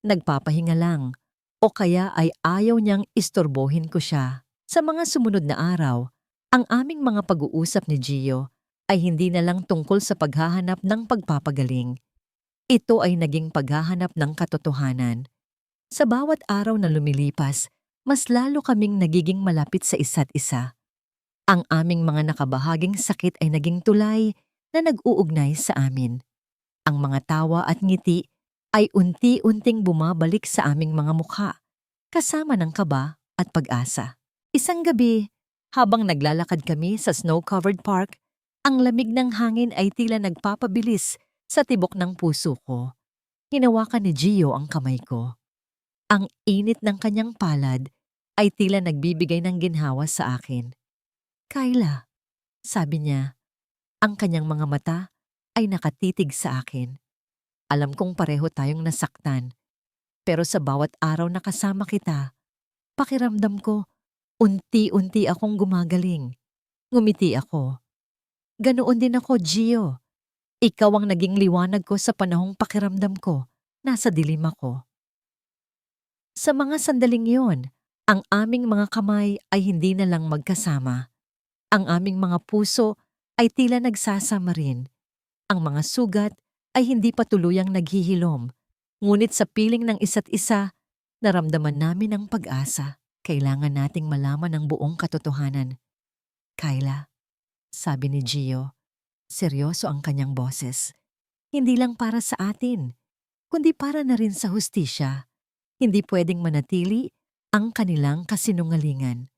[SPEAKER 1] nagpapahinga lang o kaya ay ayaw niyang istorbohin ko siya. Sa mga sumunod na araw, ang aming mga pag-uusap ni Gio ay hindi na lang tungkol sa paghahanap ng pagpapagaling. Ito ay naging paghahanap ng katotohanan. Sa bawat araw na lumilipas, mas lalo kaming nagiging malapit sa isa't isa. Ang aming mga nakabahaging sakit ay naging tulay na nag-uugnay sa amin. Ang mga tawa at ngiti ay unti-unting bumabalik sa aming mga mukha, kasama ng kaba at pag-asa. Isang gabi, habang naglalakad kami sa snow-covered park, ang lamig ng hangin ay tila nagpapabilis sa tibok ng puso ko. Hinawakan ni Gio ang kamay ko. Ang init ng kanyang palad ay tila nagbibigay ng ginhawa sa akin. Kyla, sabi niya, ang kanyang mga mata ay nakatitig sa akin. Alam kong pareho tayong nasaktan, pero sa bawat araw na kasama kita, pakiramdam ko, unti-unti akong gumagaling. Ngumiti ako. Ganoon din ako, Gio. Ikaw ang naging liwanag ko sa panahong pakiramdam ko, nasa dilim ako. Sa mga sandaling yon, ang aming mga kamay ay hindi na lang magkasama. Ang aming mga puso ay tila nagsasama rin. Ang mga sugat ay hindi pa tuluyang naghihilom. Ngunit sa piling ng isa't isa, naramdaman namin ang pag-asa. Kailangan nating malaman ang buong katotohanan. Kyla, sabi ni Gio, seryoso ang kanyang boses. Hindi lang para sa atin, kundi para na rin sa hustisya. Hindi pwedeng manatili ang kanilang kasinungalingan.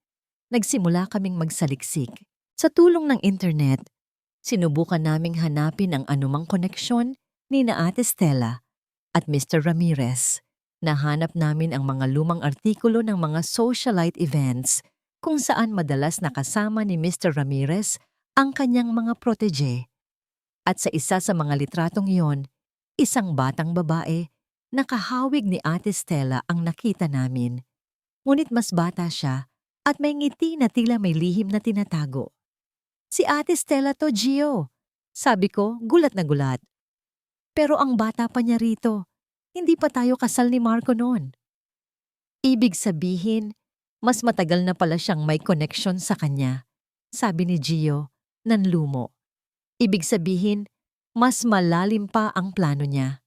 [SPEAKER 1] Nagsimula kaming magsaliksik. Sa tulong ng internet, sinubukan naming hanapin ang anumang koneksyon ni na Ate Stella at Mr. Ramirez. Nahanap namin ang mga lumang artikulo ng mga socialite events kung saan madalas nakasama ni Mr. Ramirez ang kanyang mga protege. At sa isa sa mga litratong iyon, isang batang babae, nakahawig ni Ate Stella ang nakita namin. Ngunit mas bata siya at may ngiti na tila may lihim na tinatago. Si Ate Stella to, Gio. Sabi ko, gulat na gulat. Pero ang bata pa niya rito. Hindi pa tayo kasal ni Marco noon. Ibig sabihin, mas matagal na pala siyang may connection sa kanya. Sabi ni Gio, nanlumo. Ibig sabihin, mas malalim pa ang plano niya.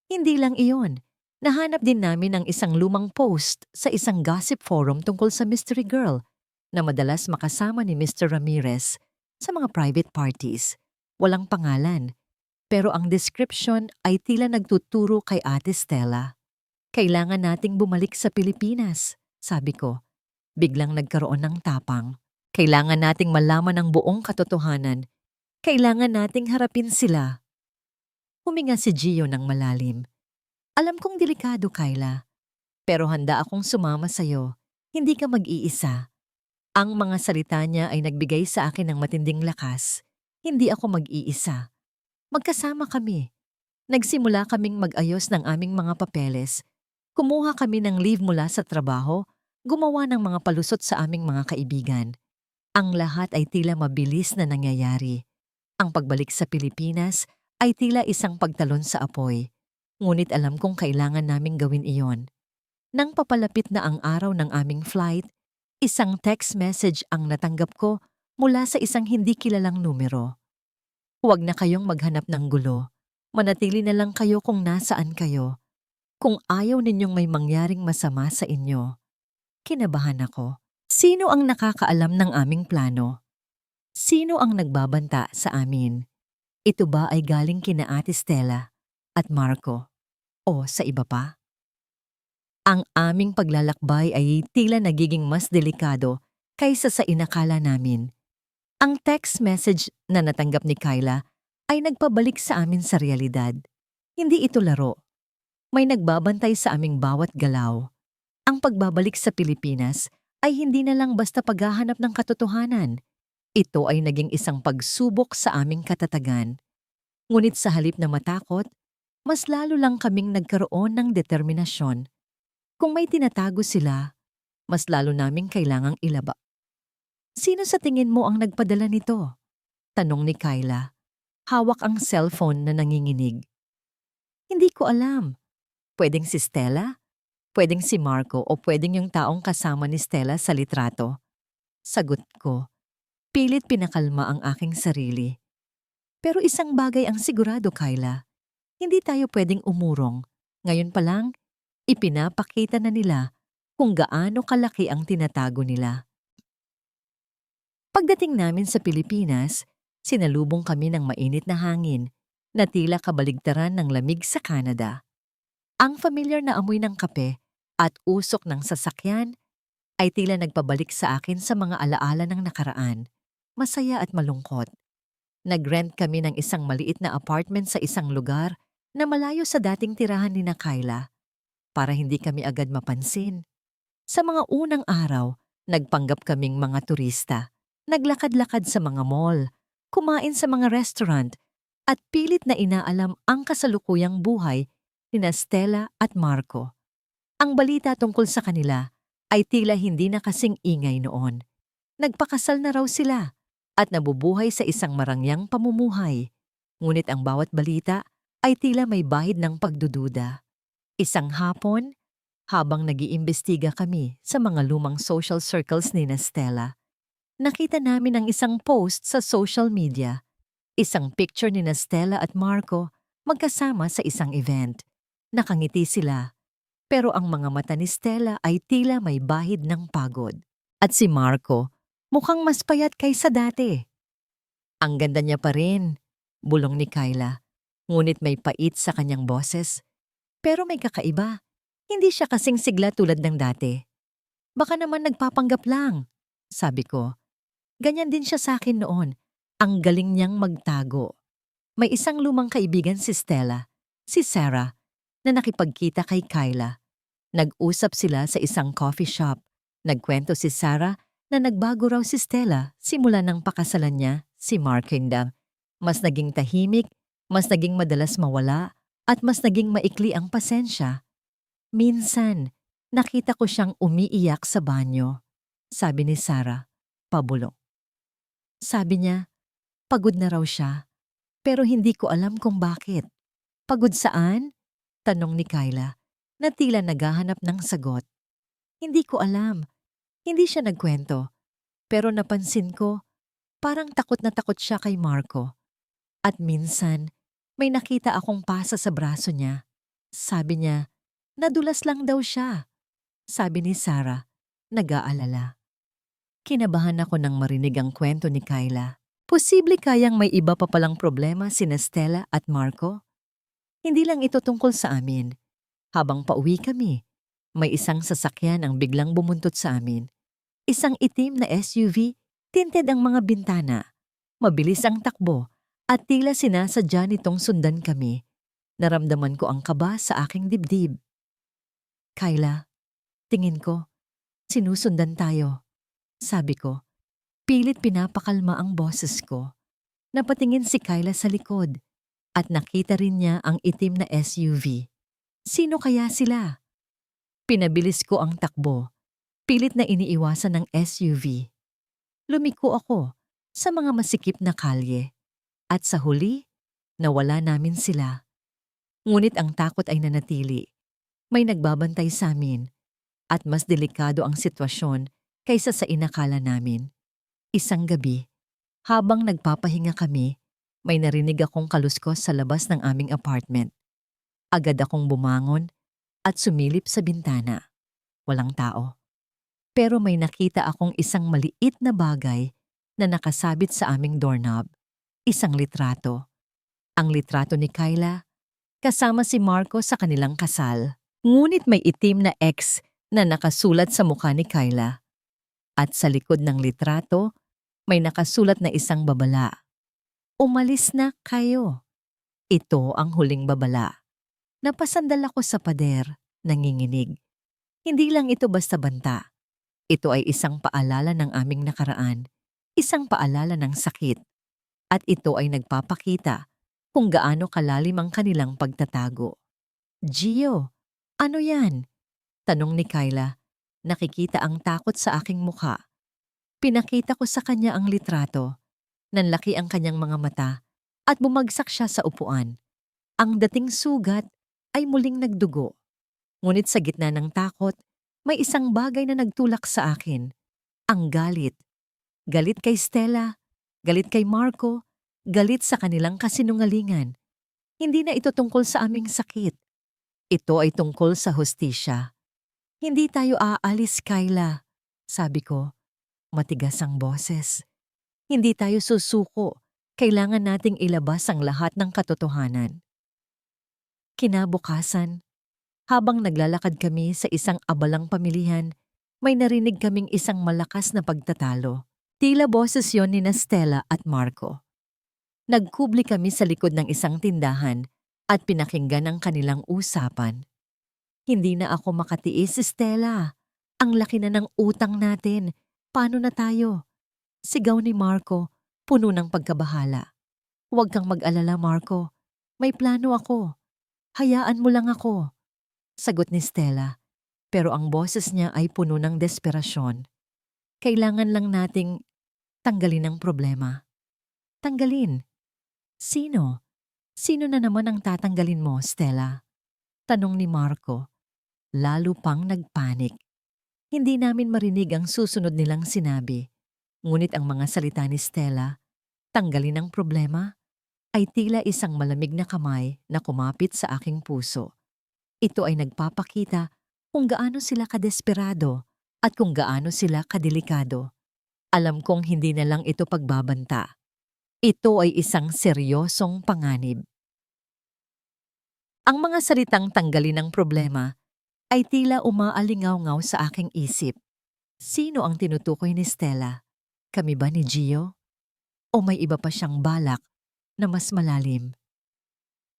[SPEAKER 1] Hindi lang iyon. Nahanap din namin ang isang lumang post sa isang gossip forum tungkol sa mystery girl na madalas makasama ni Mr. Ramirez sa mga private parties. Walang pangalan, pero ang description ay tila nagtuturo kay Ate Stella. Kailangan nating bumalik sa Pilipinas, sabi ko. Biglang nagkaroon ng tapang. Kailangan nating malaman ang buong katotohanan. Kailangan nating harapin sila. Huminga si Gio ng malalim. Alam kong delikado, Kyla. Pero handa akong sumama sa'yo. Hindi ka mag-iisa. Ang mga salita niya ay nagbigay sa akin ng matinding lakas. Hindi ako mag-iisa. Magkasama kami. Nagsimula kaming mag-ayos ng aming mga papeles. Kumuha kami ng leave mula sa trabaho, gumawa ng mga palusot sa aming mga kaibigan. Ang lahat ay tila mabilis na nangyayari. Ang pagbalik sa Pilipinas ay tila isang pagtalon sa apoy. Ngunit alam kong kailangan naming gawin iyon. Nang papalapit na ang araw ng aming flight, isang text message ang natanggap ko mula sa isang hindi kilalang numero. Huwag na kayong maghanap ng gulo. Manatili na lang kayo kung nasaan kayo. Kung ayaw ninyong may mangyaring masama sa inyo. Kinabahan ako. Sino ang nakakaalam ng aming plano? Sino ang nagbabanta sa amin? Ito ba ay galing kina Ate Stella at Marco? O sa iba pa? Ang aming paglalakbay ay tila nagiging mas delikado kaysa sa inakala namin. Ang text message na natanggap ni Kyla ay nagpabalik sa amin sa realidad. Hindi ito laro. May nagbabantay sa aming bawat galaw. Ang pagbabalik sa Pilipinas ay hindi na lang basta paghahanap ng katotohanan. Ito ay naging isang pagsubok sa aming katatagan. Ngunit sa halip na matakot, mas lalo lang kaming nagkaroon ng determinasyon. Kung may tinatago sila, mas lalo naming kailangang ilaba. Sino sa tingin mo ang nagpadala nito? Tanong ni Kyla. Hawak ang cellphone na nanginginig. Hindi ko alam. Pwedeng si Stella? Pwedeng si Marco o pwedeng yung taong kasama ni Stella sa litrato? Sagot ko. Pilit pinakalma ang aking sarili. Pero isang bagay ang sigurado, Kyla. Hindi tayo pwedeng umurong. Ngayon pa lang, Ipinapakita na nila kung gaano kalaki ang tinatago nila. Pagdating namin sa Pilipinas, sinalubong kami ng mainit na hangin na tila kabaligtaran ng lamig sa Canada. Ang familiar na amoy ng kape at usok ng sasakyan ay tila nagpabalik sa akin sa mga alaala ng nakaraan, masaya at malungkot. Nag-rent kami ng isang maliit na apartment sa isang lugar na malayo sa dating tirahan ni na Kyla para hindi kami agad mapansin. Sa mga unang araw, nagpanggap kaming mga turista. Naglakad-lakad sa mga mall, kumain sa mga restaurant, at pilit na inaalam ang kasalukuyang buhay ni Stella at Marco. Ang balita tungkol sa kanila ay tila hindi na kasing ingay noon. Nagpakasal na raw sila at nabubuhay sa isang marangyang pamumuhay. Ngunit ang bawat balita ay tila may bahid ng pagdududa. Isang hapon, habang nag-iimbestiga kami sa mga lumang social circles ni Stella, nakita namin ang isang post sa social media. Isang picture ni Stella at Marco magkasama sa isang event. Nakangiti sila, pero ang mga mata ni Stella ay tila may bahid ng pagod. At si Marco, mukhang mas payat kaysa dati. Ang ganda niya pa rin, bulong ni Kyla. Ngunit may pait sa kanyang boses. Pero may kakaiba. Hindi siya kasing sigla tulad ng dati. Baka naman nagpapanggap lang, sabi ko. Ganyan din siya sa akin noon. Ang galing niyang magtago. May isang lumang kaibigan si Stella, si Sarah, na nakipagkita kay Kyla. Nag-usap sila sa isang coffee shop. Nagkwento si Sarah na nagbago raw si Stella simula ng pakasalan niya, si Markinda. Mas naging tahimik, mas naging madalas mawala, at mas naging maikli ang pasensya. Minsan, nakita ko siyang umiiyak sa banyo, sabi ni Sarah, pabulong. Sabi niya, pagod na raw siya, pero hindi ko alam kung bakit. Pagod saan? Tanong ni Kyla, na tila naghahanap ng sagot. Hindi ko alam. Hindi siya nagkwento. Pero napansin ko, parang takot na takot siya kay Marco. At minsan, may nakita akong pasa sa braso niya. Sabi niya, nadulas lang daw siya. Sabi ni Sarah, nag-aalala. Kinabahan ako nang marinig ang kwento ni Kyla. Posible kayang may iba pa palang problema sina Stella at Marco? Hindi lang ito tungkol sa amin. Habang pauwi kami, may isang sasakyan ang biglang bumuntot sa amin. Isang itim na SUV, tinted ang mga bintana. Mabilis ang takbo at tila sinasadya nitong sundan kami. Naramdaman ko ang kaba sa aking dibdib. Kyla, tingin ko, sinusundan tayo. Sabi ko, pilit pinapakalma ang boses ko. Napatingin si Kyla sa likod at nakita rin niya ang itim na SUV. Sino kaya sila? Pinabilis ko ang takbo. Pilit na iniiwasan ng SUV. Lumiko ako sa mga masikip na kalye. At sa huli, nawala namin sila. Ngunit ang takot ay nanatili. May nagbabantay sa amin at mas delikado ang sitwasyon kaysa sa inakala namin. Isang gabi, habang nagpapahinga kami, may narinig akong kaluskos sa labas ng aming apartment. Agad akong bumangon at sumilip sa bintana. Walang tao. Pero may nakita akong isang maliit na bagay na nakasabit sa aming doorknob. Isang litrato. Ang litrato ni Kyla, kasama si Marco sa kanilang kasal. Ngunit may itim na X na nakasulat sa mukha ni Kyla. At sa likod ng litrato, may nakasulat na isang babala. Umalis na kayo. Ito ang huling babala. Napasandal ako sa pader, nanginginig. Hindi lang ito basta banta. Ito ay isang paalala ng aming nakaraan, isang paalala ng sakit. At ito ay nagpapakita kung gaano kalalim ang kanilang pagtatago. Gio, ano yan? Tanong ni Kyla. Nakikita ang takot sa aking mukha. Pinakita ko sa kanya ang litrato. Nanlaki ang kanyang mga mata at bumagsak siya sa upuan. Ang dating sugat ay muling nagdugo. Ngunit sa gitna ng takot, may isang bagay na nagtulak sa akin. Ang galit. Galit kay Stella, galit kay Marco, galit sa kanilang kasinungalingan. Hindi na ito tungkol sa aming sakit. Ito ay tungkol sa hustisya. Hindi tayo aalis, Kyla. Sabi ko, matigas ang boses. Hindi tayo susuko. Kailangan nating ilabas ang lahat ng katotohanan. Kinabukasan, habang naglalakad kami sa isang abalang pamilihan, may narinig kaming isang malakas na pagtatalo. Tila boses yon ni Stella at Marco. Nagkubli kami sa likod ng isang tindahan at pinakinggan ang kanilang usapan. Hindi na ako makatiis, Stella. Ang laki na ng utang natin. Paano na tayo? Sigaw ni Marco, puno ng pagkabahala. Huwag kang mag-alala, Marco. May plano ako. Hayaan mo lang ako. Sagot ni Stella, pero ang boses niya ay puno ng desperasyon. Kailangan lang nating tanggalin ang problema. Tanggalin? Sino? Sino na naman ang tatanggalin mo, Stella? Tanong ni Marco. Lalo pang nagpanik. Hindi namin marinig ang susunod nilang sinabi. Ngunit ang mga salita ni Stella, tanggalin ang problema, ay tila isang malamig na kamay na kumapit sa aking puso. Ito ay nagpapakita kung gaano sila kadesperado at kung gaano sila kadelikado. Alam kong hindi na lang ito pagbabanta. Ito ay isang seryosong panganib. Ang mga salitang tanggalin ang problema ay tila umaalingaw-ngaw sa aking isip. Sino ang tinutukoy ni Stella? Kami ba ni Gio? O may iba pa siyang balak na mas malalim?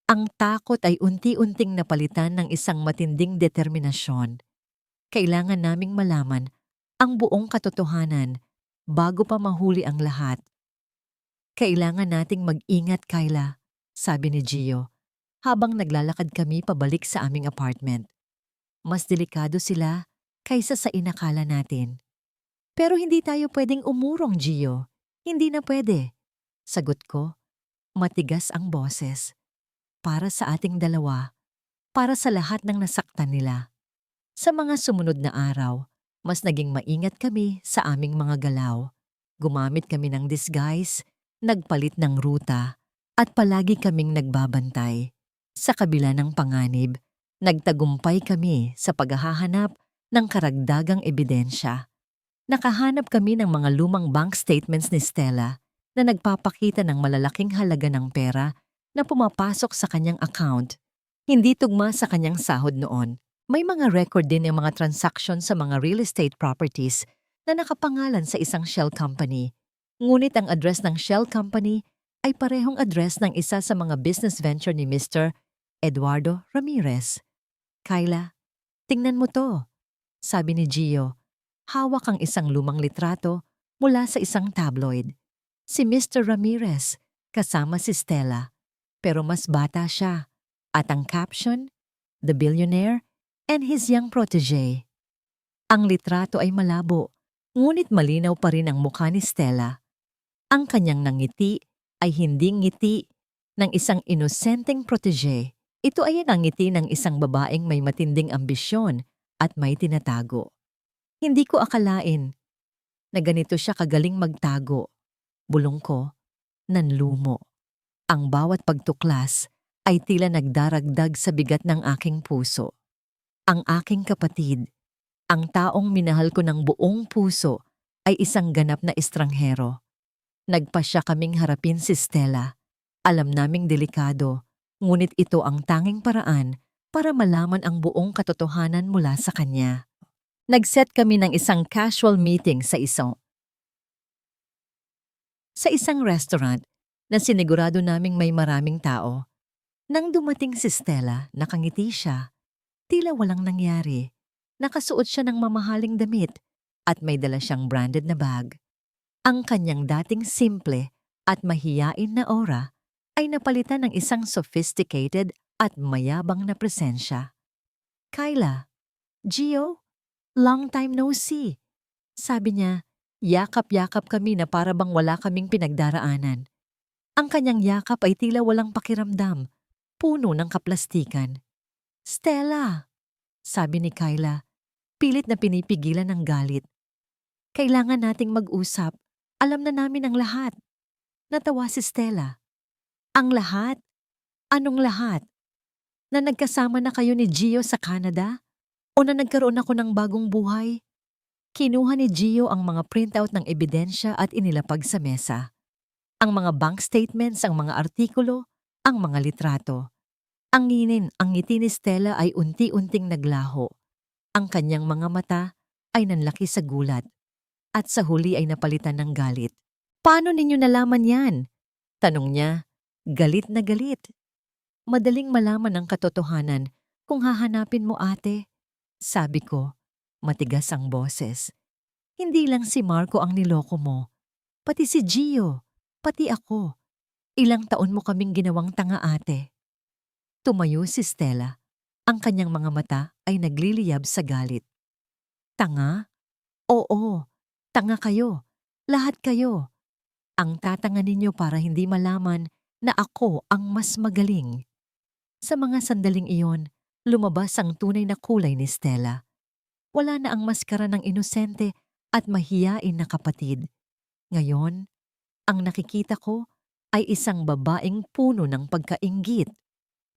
[SPEAKER 1] Ang takot ay unti-unting napalitan ng isang matinding determinasyon. Kailangan naming malaman ang buong katotohanan bago pa mahuli ang lahat. Kailangan nating mag-ingat, Kyla, sabi ni Gio, habang naglalakad kami pabalik sa aming apartment. Mas delikado sila kaysa sa inakala natin. Pero hindi tayo pwedeng umurong, Gio. Hindi na pwede. Sagot ko, matigas ang boses. Para sa ating dalawa, para sa lahat ng nasaktan nila. Sa mga sumunod na araw, mas naging maingat kami sa aming mga galaw. Gumamit kami ng disguise, nagpalit ng ruta, at palagi kaming nagbabantay. Sa kabila ng panganib, nagtagumpay kami sa paghahanap ng karagdagang ebidensya. Nakahanap kami ng mga lumang bank statements ni Stella na nagpapakita ng malalaking halaga ng pera na pumapasok sa kanyang account. Hindi tugma sa kanyang sahod noon. May mga record din ng mga transaction sa mga real estate properties na nakapangalan sa isang shell company. Ngunit ang address ng shell company ay parehong address ng isa sa mga business venture ni Mr. Eduardo Ramirez. Kyla, tingnan mo to, sabi ni Gio. Hawak ang isang lumang litrato mula sa isang tabloid. Si Mr. Ramirez, kasama si Stella. Pero mas bata siya. At ang caption, The Billionaire and His Young Protege. Ang litrato ay malabo, ngunit malinaw pa rin ang mukha ni Stella. Ang kanyang nangiti ay hindi ngiti ng isang inosenteng protege. Ito ay ang ngiti ng isang babaeng may matinding ambisyon at may tinatago. Hindi ko akalain na ganito siya kagaling magtago. Bulong ko, nanlumo. Ang bawat pagtuklas ay tila nagdaragdag sa bigat ng aking puso. Ang aking kapatid, ang taong minahal ko ng buong puso, ay isang ganap na estranghero. Nagpasya kaming harapin si Stella. Alam naming delikado, ngunit ito ang tanging paraan para malaman ang buong katotohanan mula sa kanya. Nag-set kami ng isang casual meeting sa isang restaurant na sinigurado naming may maraming tao. Nang dumating si Stella, nakangiti siya. Tila walang nangyari. Nakasuot siya ng mamahaling damit at may dala siyang branded na bag. Ang kanyang dating simple at mahiyain na aura ay napalitan ng isang sophisticated at mayabang na presensya. Kyla, Gio, long time no see. Sabi niya, yakap-yakap kami na para bang wala kaming pinagdaraanan. Ang kanyang yakap ay tila walang pakiramdam, puno ng kaplastikan. Stella, sabi ni Kyla, pilit na pinipigilan ng galit. Kailangan nating mag-usap. Alam na namin ang lahat. Natawa si Stella. Ang lahat? Anong lahat? Na nagkasama na kayo ni Gio sa Canada? O na nagkaroon ako ng bagong buhay? Kinuha ni Gio ang mga printout ng ebidensya at inilapag sa mesa. Ang mga bank statements, ang mga artikulo, ang mga litrato. Ang ngiti ni Stella ay unti-unting naglaho. Ang kanyang mga mata ay nanlaki sa gulat. At sa huli ay napalitan ng galit. Paano ninyo nalaman yan? Tanong niya, galit na galit. Madaling malaman ang katotohanan kung hahanapin mo, ate. Sabi ko, matigas ang boses. Hindi lang si Marco ang niloko mo, pati si Gio, pati ako. Ilang taon mo kaming ginawang tanga, ate. Tumayo si Stella. Ang kanyang mga mata ay nagliliyab sa galit. Tanga? Oo, tanga kayo. Lahat kayo. Ang tatanga ninyo para hindi malaman na ako ang mas magaling. Sa mga sandaling iyon, lumabas ang tunay na kulay ni Stella. Wala na ang maskara ng inosente at mahiyain na kapatid. Ngayon, ang nakikita ko ay isang babaeng puno ng pagkainggit,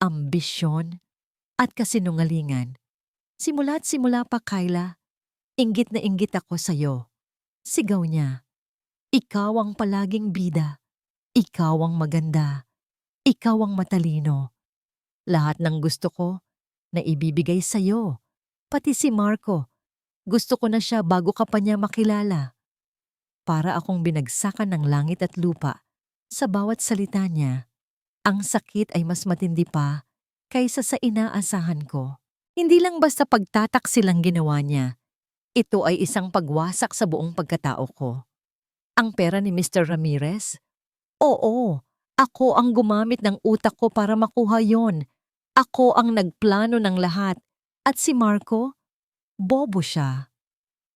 [SPEAKER 1] ambisyon, at kasinungalingan. Simula't simula pa, Kyla, inggit na inggit ako sa'yo. Sigaw niya. Ikaw ang palaging bida. Ikaw ang maganda. Ikaw ang matalino. Lahat ng gusto ko na ibibigay sa'yo. Pati si Marco. Gusto ko na siya bago ka pa niya makilala. Para akong binagsakan ng langit at lupa. Sa bawat salita niya, ang sakit ay mas matindi pa kaysa sa inaasahan ko. Hindi lang basta pagtataksil ang ginawa niya. Ito ay isang pagwasak sa buong pagkatao ko. Ang pera ni Mr. Ramirez? Oo, ako ang gumamit ng utak ko para makuha yon. Ako ang nagplano ng lahat. At si Marco? Bobo siya.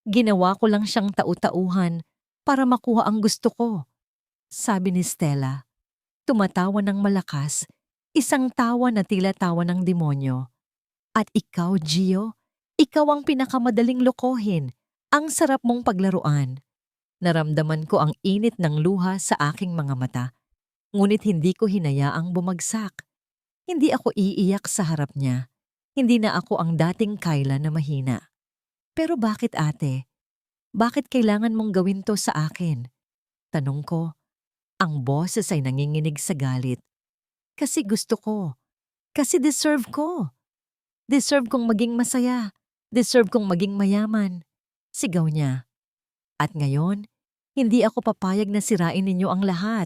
[SPEAKER 1] Ginawa ko lang siyang tau-tauhan para makuha ang gusto ko. Sabi ni Stella. Tumatawa ng malakas, isang tawa na tila tawa ng demonyo. At ikaw, Gio, ikaw ang pinakamadaling lokohin. Ang sarap mong paglaruan. Naramdaman ko ang init ng luha sa aking mga mata. Ngunit hindi ko hinayaang bumagsak. Hindi ako iiyak sa harap niya. Hindi na ako ang dating Kyla na mahina. Pero bakit, ate? Bakit kailangan mong gawin to sa akin? Tanong ko. Ang boses ay nanginginig sa galit. Kasi gusto ko. Kasi deserve ko. Deserve kong maging masaya. Deserve kong maging mayaman. Sigaw niya. At ngayon, hindi ako papayag na sirain ninyo ang lahat.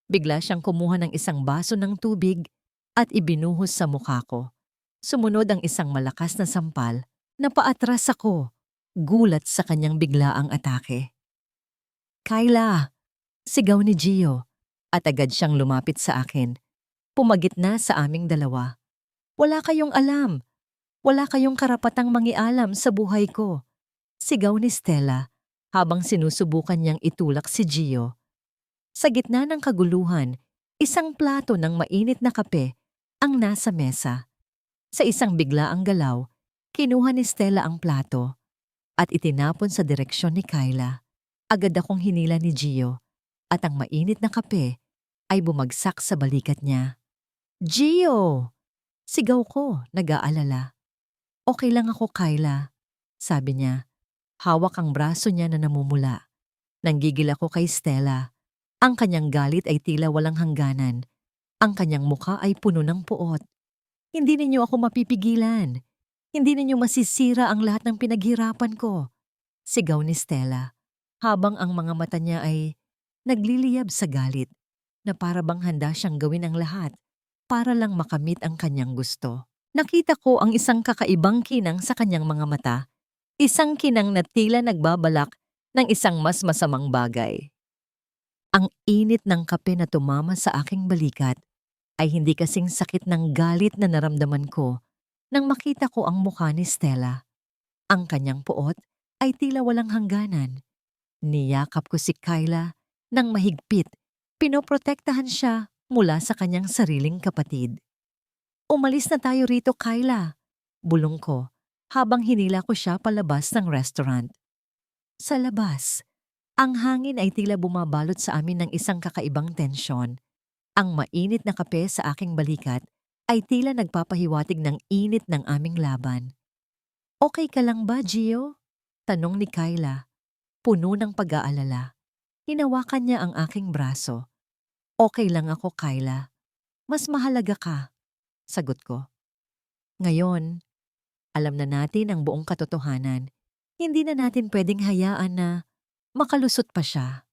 [SPEAKER 1] Bigla siyang kumuha ng isang baso ng tubig at ibinuhos sa mukha ko. Sumunod ang isang malakas na sampal na paatras ako, gulat sa kanyang biglaang atake. Kyla! Sigaw ni Gio at agad siyang lumapit sa akin. Pumagit na sa aming dalawa. Wala kayong alam. Wala kayong karapatang mangialam sa buhay ko. Sigaw ni Stella habang sinusubukan niyang itulak si Gio. Sa gitna ng kaguluhan, isang plato ng mainit na kape ang nasa mesa. Sa isang biglaang galaw, kinuha ni Stella ang plato at itinapon sa direksyon ni Kyla. Agad akong hinila ni Gio at ang mainit na kape ay bumagsak sa balikat niya. Gio! Sigaw ko, nag-aalala. Okay lang ako, Kyla, sabi niya. Hawak ang braso niya na namumula. Nanggigil ako kay Stella. Ang kanyang galit ay tila walang hangganan. Ang kanyang mukha ay puno ng puot. Hindi ninyo ako mapipigilan. Hindi ninyo masisira ang lahat ng pinaghirapan ko. Sigaw ni Stella, habang ang mga mata niya ay nagliliyab sa galit na para bang handa siyang gawin ang lahat para lang makamit ang kanyang gusto. Nakita ko ang isang kakaibang kinang sa kanyang mga mata, isang kinang na tila nagbabalak ng isang mas masamang bagay. Ang init ng kape na tumama sa aking balikat ay hindi kasing sakit ng galit na naramdaman ko nang makita ko ang mukha ni Stella. Ang kanyang puot ay tila walang hangganan. Niyakap ko si Kyla nang mahigpit. Pinoprotektahan siya mula sa kanyang sariling kapatid. Umalis na tayo rito, Kyla. Bulong ko habang hinila ko siya palabas ng restaurant. Sa labas, ang hangin ay tila bumabalot sa amin ng isang kakaibang tensyon. Ang mainit na kape sa aking balikat ay tila nagpapahiwatig ng init ng aming laban. "Okay ka lang ba, Gio?" Tanong ni Kyla, puno ng pag-aalala. Hinawakan niya ang aking braso. "Okay lang ako, Kyla. Mas mahalaga ka," sagot ko. Ngayon, alam na natin ang buong katotohanan. Hindi na natin pwedeng hayaan na makalusot pa siya.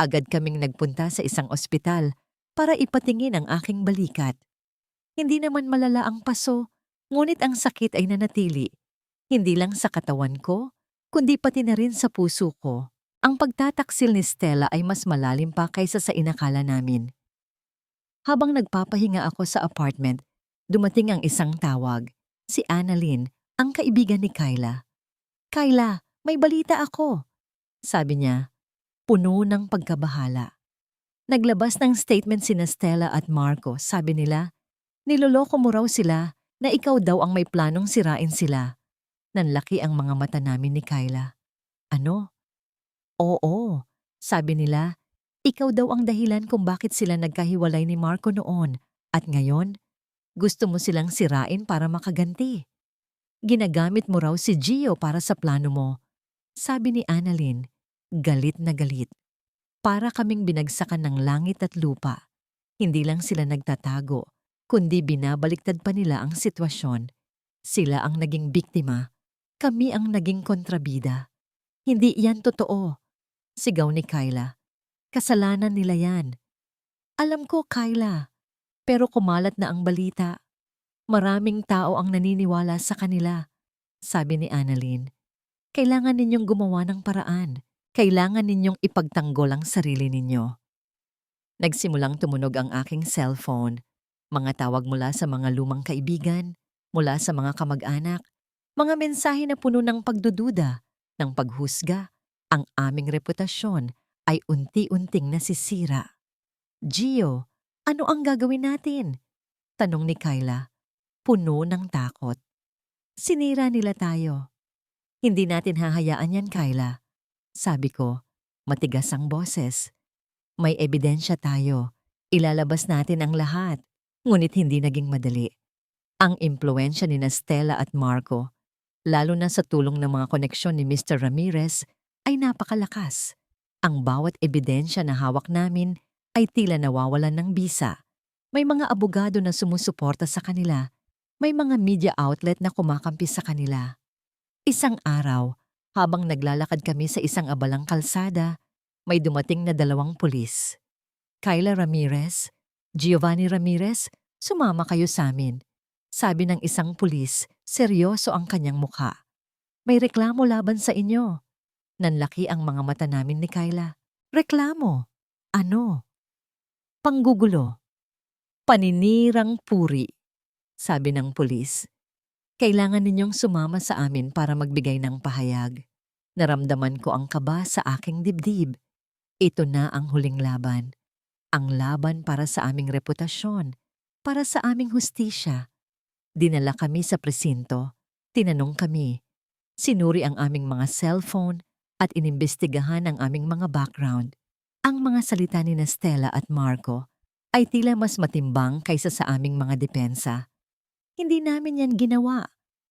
[SPEAKER 1] Agad kaming nagpunta sa isang ospital para ipatingin ang aking balikat. Hindi naman malala ang paso, ngunit ang sakit ay nanatili. Hindi lang sa katawan ko, kundi pati na rin sa puso ko. Ang pagtataksil ni Stella ay mas malalim pa kaysa sa inakala namin. Habang nagpapahinga ako sa apartment, dumating ang isang tawag. Si Annalyn, ang kaibigan ni Kyla. "Kyla, may balita ako," sabi niya, puno ng pagkabahala. Naglabas ng statement sina Stella at Marco. Sabi nila, niloloko mo raw sila na ikaw daw ang may planong sirain sila. Nanlaki ang mga mata namin ni Kyla. "Ano?" "Oo," sabi nila, ikaw daw ang dahilan kung bakit sila nagkahiwalay ni Marco noon at ngayon, gusto mo silang sirain para makaganti. Ginagamit mo raw si Gio para sa plano mo, sabi ni Annalyn, galit na galit. Para kaming binagsakan ng langit at lupa. Hindi lang sila nagtatago, kundi binabaliktad pa nila ang sitwasyon. Sila ang naging biktima, kami ang naging kontrabida. Hindi yan totoo, sigaw ni Kyla. Kasalanan nila yan. Alam ko, Kyla, pero kumalat na ang balita. Maraming tao ang naniniwala sa kanila, sabi ni Annalyn. Kailangan ninyong gumawa ng paraan. Kailangan ninyong ipagtanggol ang sarili ninyo. Nagsimulang tumunog ang aking cellphone. Mga tawag mula sa mga lumang kaibigan, mula sa mga kamag-anak, mga mensahe na puno ng pagdududa, ng paghusga. Ang aming reputasyon ay unti-unting nasisira. Gio, ano ang gagawin natin? Tanong ni Kyla, puno ng takot. Sinira nila tayo. Hindi natin hahayaan yan, Kyla. Sabi ko, matigas ang boses. May ebidensya tayo. Ilalabas natin ang lahat. Ngunit hindi naging madali. Ang impluensya ni Stella at Marco, lalo na sa tulong ng mga koneksyon ni Mr. Ramirez, ay napakalakas. Ang bawat ebidensya na hawak namin ay tila nawawalan ng bisa. May mga abogado na sumusuporta sa kanila. May mga media outlet na kumakampi sa kanila. Isang araw, habang naglalakad kami sa isang abalang kalsada, may dumating na 2 pulis. Kyla Ramirez, Giovanni Ramirez, sumama kayo sa amin. Sabi ng isang pulis, seryoso ang kanyang mukha. May reklamo laban sa inyo. Nanlaki ang mga mata namin ni Kyla. Reklamo? Ano? Panggugulo. Paninirang puri, sabi ng pulis. Kailangan ninyong sumama sa amin para magbigay ng pahayag. Naramdaman ko ang kaba sa aking dibdib. Ito na ang huling laban. Ang laban para sa aming reputasyon, para sa aming hustisya. Dinala kami sa presinto. Tinanong kami. Sinuri ang aming mga cellphone at inimbestigahan ang aming mga background. Ang mga salita ni Stella at Marco ay tila mas matimbang kaysa sa aming mga depensa. Hindi namin yan ginawa,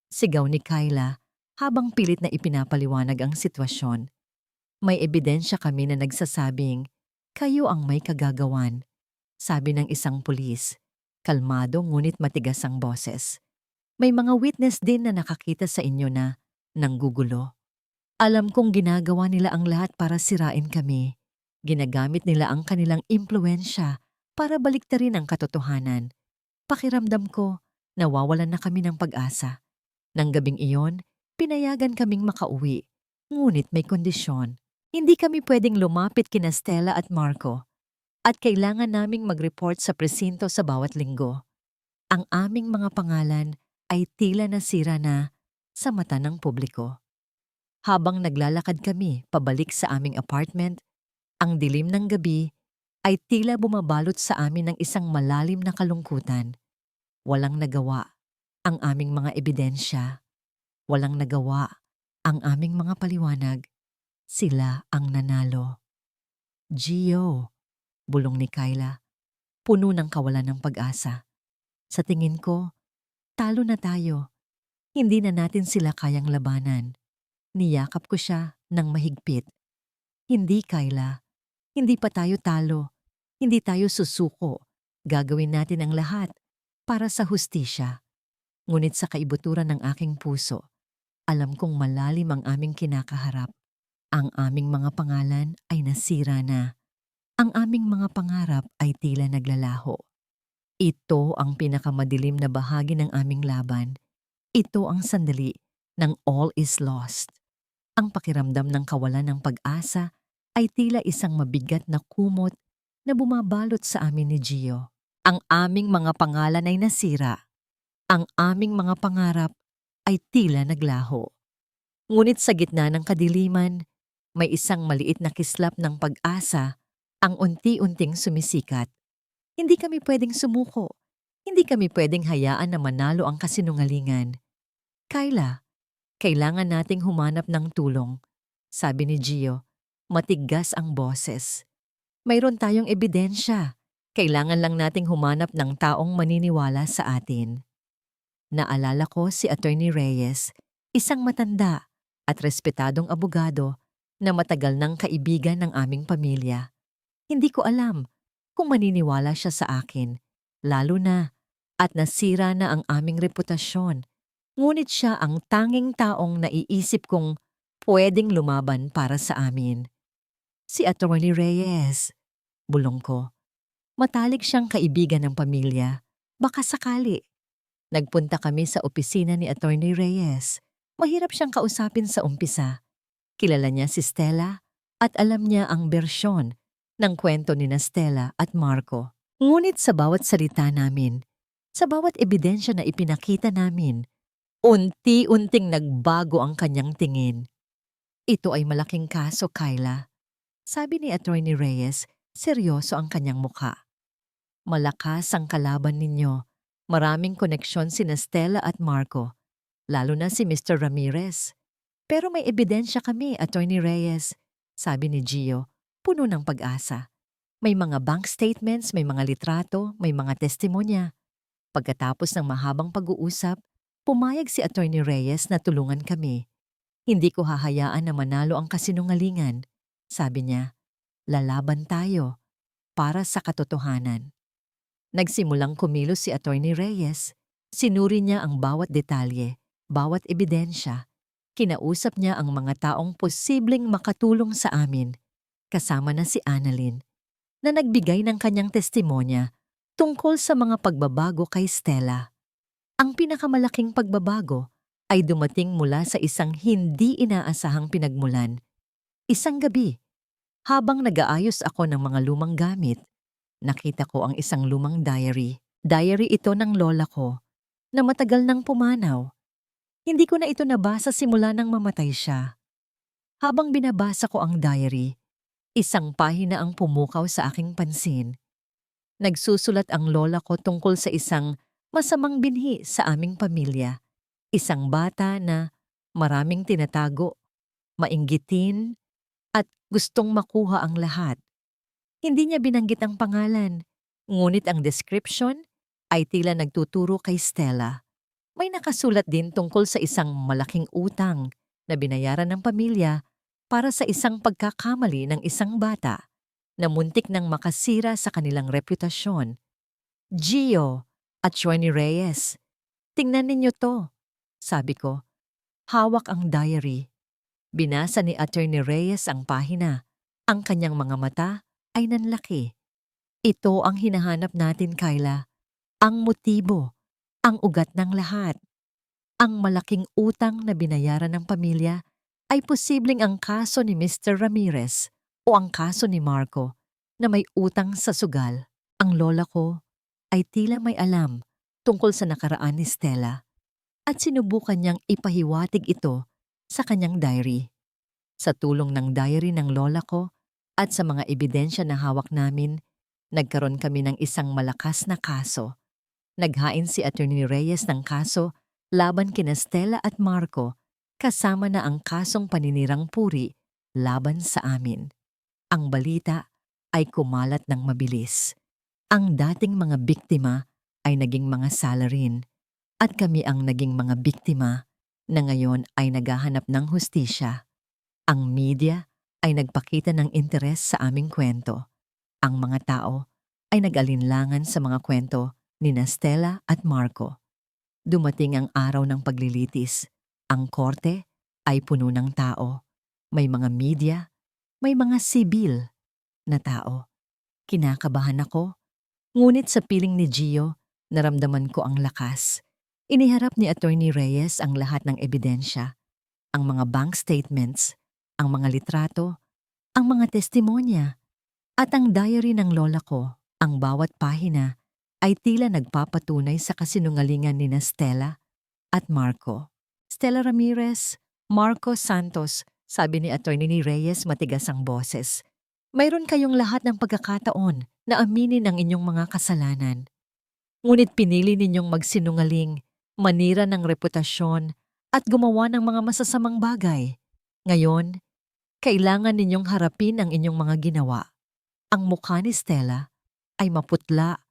[SPEAKER 1] sigaw ni Kyla habang pilit na ipinapaliwanag ang sitwasyon. May ebidensya kami na nagsasabing, kayo ang may kagagawan, sabi ng isang pulis. Kalmado ngunit matigas ang boses. May mga witness din na nakakita sa inyo na nanggugulo. Alam kong ginagawa nila ang lahat para sirain kami. Ginagamit nila ang kanilang impluensya para baliktarin ang katotohanan. Pakiramdam ko, nawawalan na kami ng pag-asa. Nang gabing iyon, pinayagan kaming makauwi. Ngunit may kondisyon. Hindi kami pwedeng lumapit kina Stella at Marco. At kailangan naming mag-report sa presinto sa bawat linggo. Ang aming mga pangalan ay tila nasira na sa mata ng publiko. Habang naglalakad kami pabalik sa aming apartment, ang dilim ng gabi ay tila bumabalot sa amin ng isang malalim na kalungkutan. Walang nagawa ang aming mga ebidensya. Walang nagawa ang aming mga paliwanag. Sila ang nanalo. Gio, bulong ni Kyla, puno ng kawalan ng pag-asa. Sa tingin ko, talo na tayo. Hindi na natin sila kayang labanan. Niyakap ko siya ng mahigpit. Hindi, Kyla. Hindi pa tayo talo. Hindi tayo susuko. Gagawin natin ang lahat para sa hustisya. Ngunit sa kaibuturan ng aking puso, alam kong malalim ang aming kinakaharap. Ang aming mga pangalan ay nasira na. Ang aming mga pangarap ay tila naglalaho. Ito ang pinakamadilim na bahagi ng aming laban. Ito ang sandali ng all is lost. Ang pakiramdam ng kawalan ng pag-asa ay tila isang mabigat na kumot na bumabalot sa amin ni Gio. Ang aming mga pangalan ay nasira. Ang aming mga pangarap ay tila naglaho. Ngunit sa gitna ng kadiliman, may isang maliit na kislap ng pag-asa ang unti-unting sumisikat. Hindi kami pwedeng sumuko. Hindi kami pwedeng hayaan na manalo ang kasinungalingan. Kyla, kailangan nating humanap ng tulong, sabi ni Gio. Matigas ang boses. Mayroon tayong ebidensya. Kailangan lang nating humanap ng taong maniniwala sa atin. Naalala ko si Attorney Reyes, isang matanda at respetadong abogado na matagal ng kaibigan ng aming pamilya. Hindi ko alam kung maniniwala siya sa akin, lalo na at nasira na ang aming reputasyon. Ngunit siya ang tanging taong naiisip kong pwedeng lumaban para sa amin. Si Attorney Reyes, bulong ko. Matalik siyang kaibigan ng pamilya. Baka sakali. Nagpunta kami sa opisina ni Attorney Reyes. Mahirap siyang kausapin sa umpisa. Kilala niya si Stella at alam niya ang bersyon ng kwento ni Stella at Marco. Ngunit sa bawat salita namin, sa bawat ebidensya na ipinakita namin, unti-unting nagbago ang kanyang tingin. Ito ay malaking kaso, Kyla. Sabi ni Attorney Reyes, seryoso ang kanyang mukha. Malakas ang kalaban ninyo. Maraming koneksyon sina Stella at Marco, lalo na si Mr. Ramirez. Pero may ebidensya kami, Attorney Reyes, sabi ni Gio, puno ng pag-asa. May mga bank statements, may mga litrato, may mga testimonya. Pagkatapos ng mahabang pag-uusap, pumayag si Attorney Reyes na tulungan kami. Hindi ko hahayaan na manalo ang kasinungalingan. Sabi niya, lalaban tayo para sa katotohanan. Nagsimulang kumilos si Attorney Reyes. Sinuri niya ang bawat detalye, bawat ebidensya. Kinausap niya ang mga taong posibleng makatulong sa amin, kasama na si Annalyn, na nagbigay ng kanyang testimonya tungkol sa mga pagbabago kay Stella. Ang pinakamalaking pagbabago ay dumating mula sa isang hindi inaasahang pinagmulan. Isang gabi, habang nag-aayos ako ng mga lumang gamit, nakita ko ang isang lumang diary. Diary ito ng lola ko, na matagal nang pumanaw. Hindi ko na ito nabasa simula nang mamatay siya. Habang binabasa ko ang diary, isang pahina ang pumukaw sa aking pansin. Nagsusulat ang lola ko tungkol sa isang masamang binhi sa aming pamilya. Isang bata na maraming tinatago, mainggitin, at gustong makuha ang lahat. Hindi niya binanggit ang pangalan, ngunit ang description ay tila nagtuturo kay Stella. May nakasulat din tungkol sa isang malaking utang na binayaran ng pamilya para sa isang pagkakamali ng isang bata na muntik nang makasira sa kanilang reputasyon. Gio at Attorney Reyes, tingnan ninyo to, sabi ko. Hawak ang diary. Binasa ni Attorney Reyes ang pahina. Ang kanyang mga mata ay nanlaki. Ito ang hinahanap natin, Kyla. Ang motibo, ang ugat ng lahat. Ang malaking utang na binayaran ng pamilya ay posibleng ang kaso ni Mr. Ramirez o ang kaso ni Marco na may utang sa sugal. Ang lola ko ay tila may alam tungkol sa nakaraan ni Stella at sinubukan niyang ipahiwatig ito sa kanyang diary. Sa tulong ng diary ng lola ko at sa mga ebidensya na hawak namin, nagkaroon kami ng isang malakas na kaso. Naghain si Attorney Reyes ng kaso laban kina Stella at Marco, kasama na ang kasong paninirang puri laban sa amin. Ang balita ay kumalat ng mabilis. Ang dating mga biktima ay naging mga salarin at kami ang naging mga biktima na ngayon ay naghahanap ng hustisya. Ang media ay nagpakita ng interes sa aming kwento. Ang mga tao ay nag-alinlangan sa mga kwento ni Stella at Marco. Dumating ang araw ng paglilitis. Ang korte ay puno ng tao. May mga media, may mga sibil na tao. Kinakabahan ako, ngunit sa piling ni Gio, naramdaman ko ang lakas. Iniharap ni Attorney Reyes ang lahat ng ebidensya, ang mga bank statements, ang mga litrato, ang mga testimonya, at ang diary ng lola ko. Ang bawat pahina ay tila nagpapatunay sa kasinungalingan ni Stella at Marco. Stella Ramirez, Marco Santos, sabi ni Attorney Reyes matigas ang boses. Mayroon kayong lahat ng pagkakataon na aminin ang inyong mga kasalanan. Ngunit pinili ninyong magsinungaling, manira ng reputasyon, at gumawa ng mga masasamang bagay. Ngayon, kailangan ninyong harapin ang inyong mga ginawa. Ang mukha ni Stella ay maputla,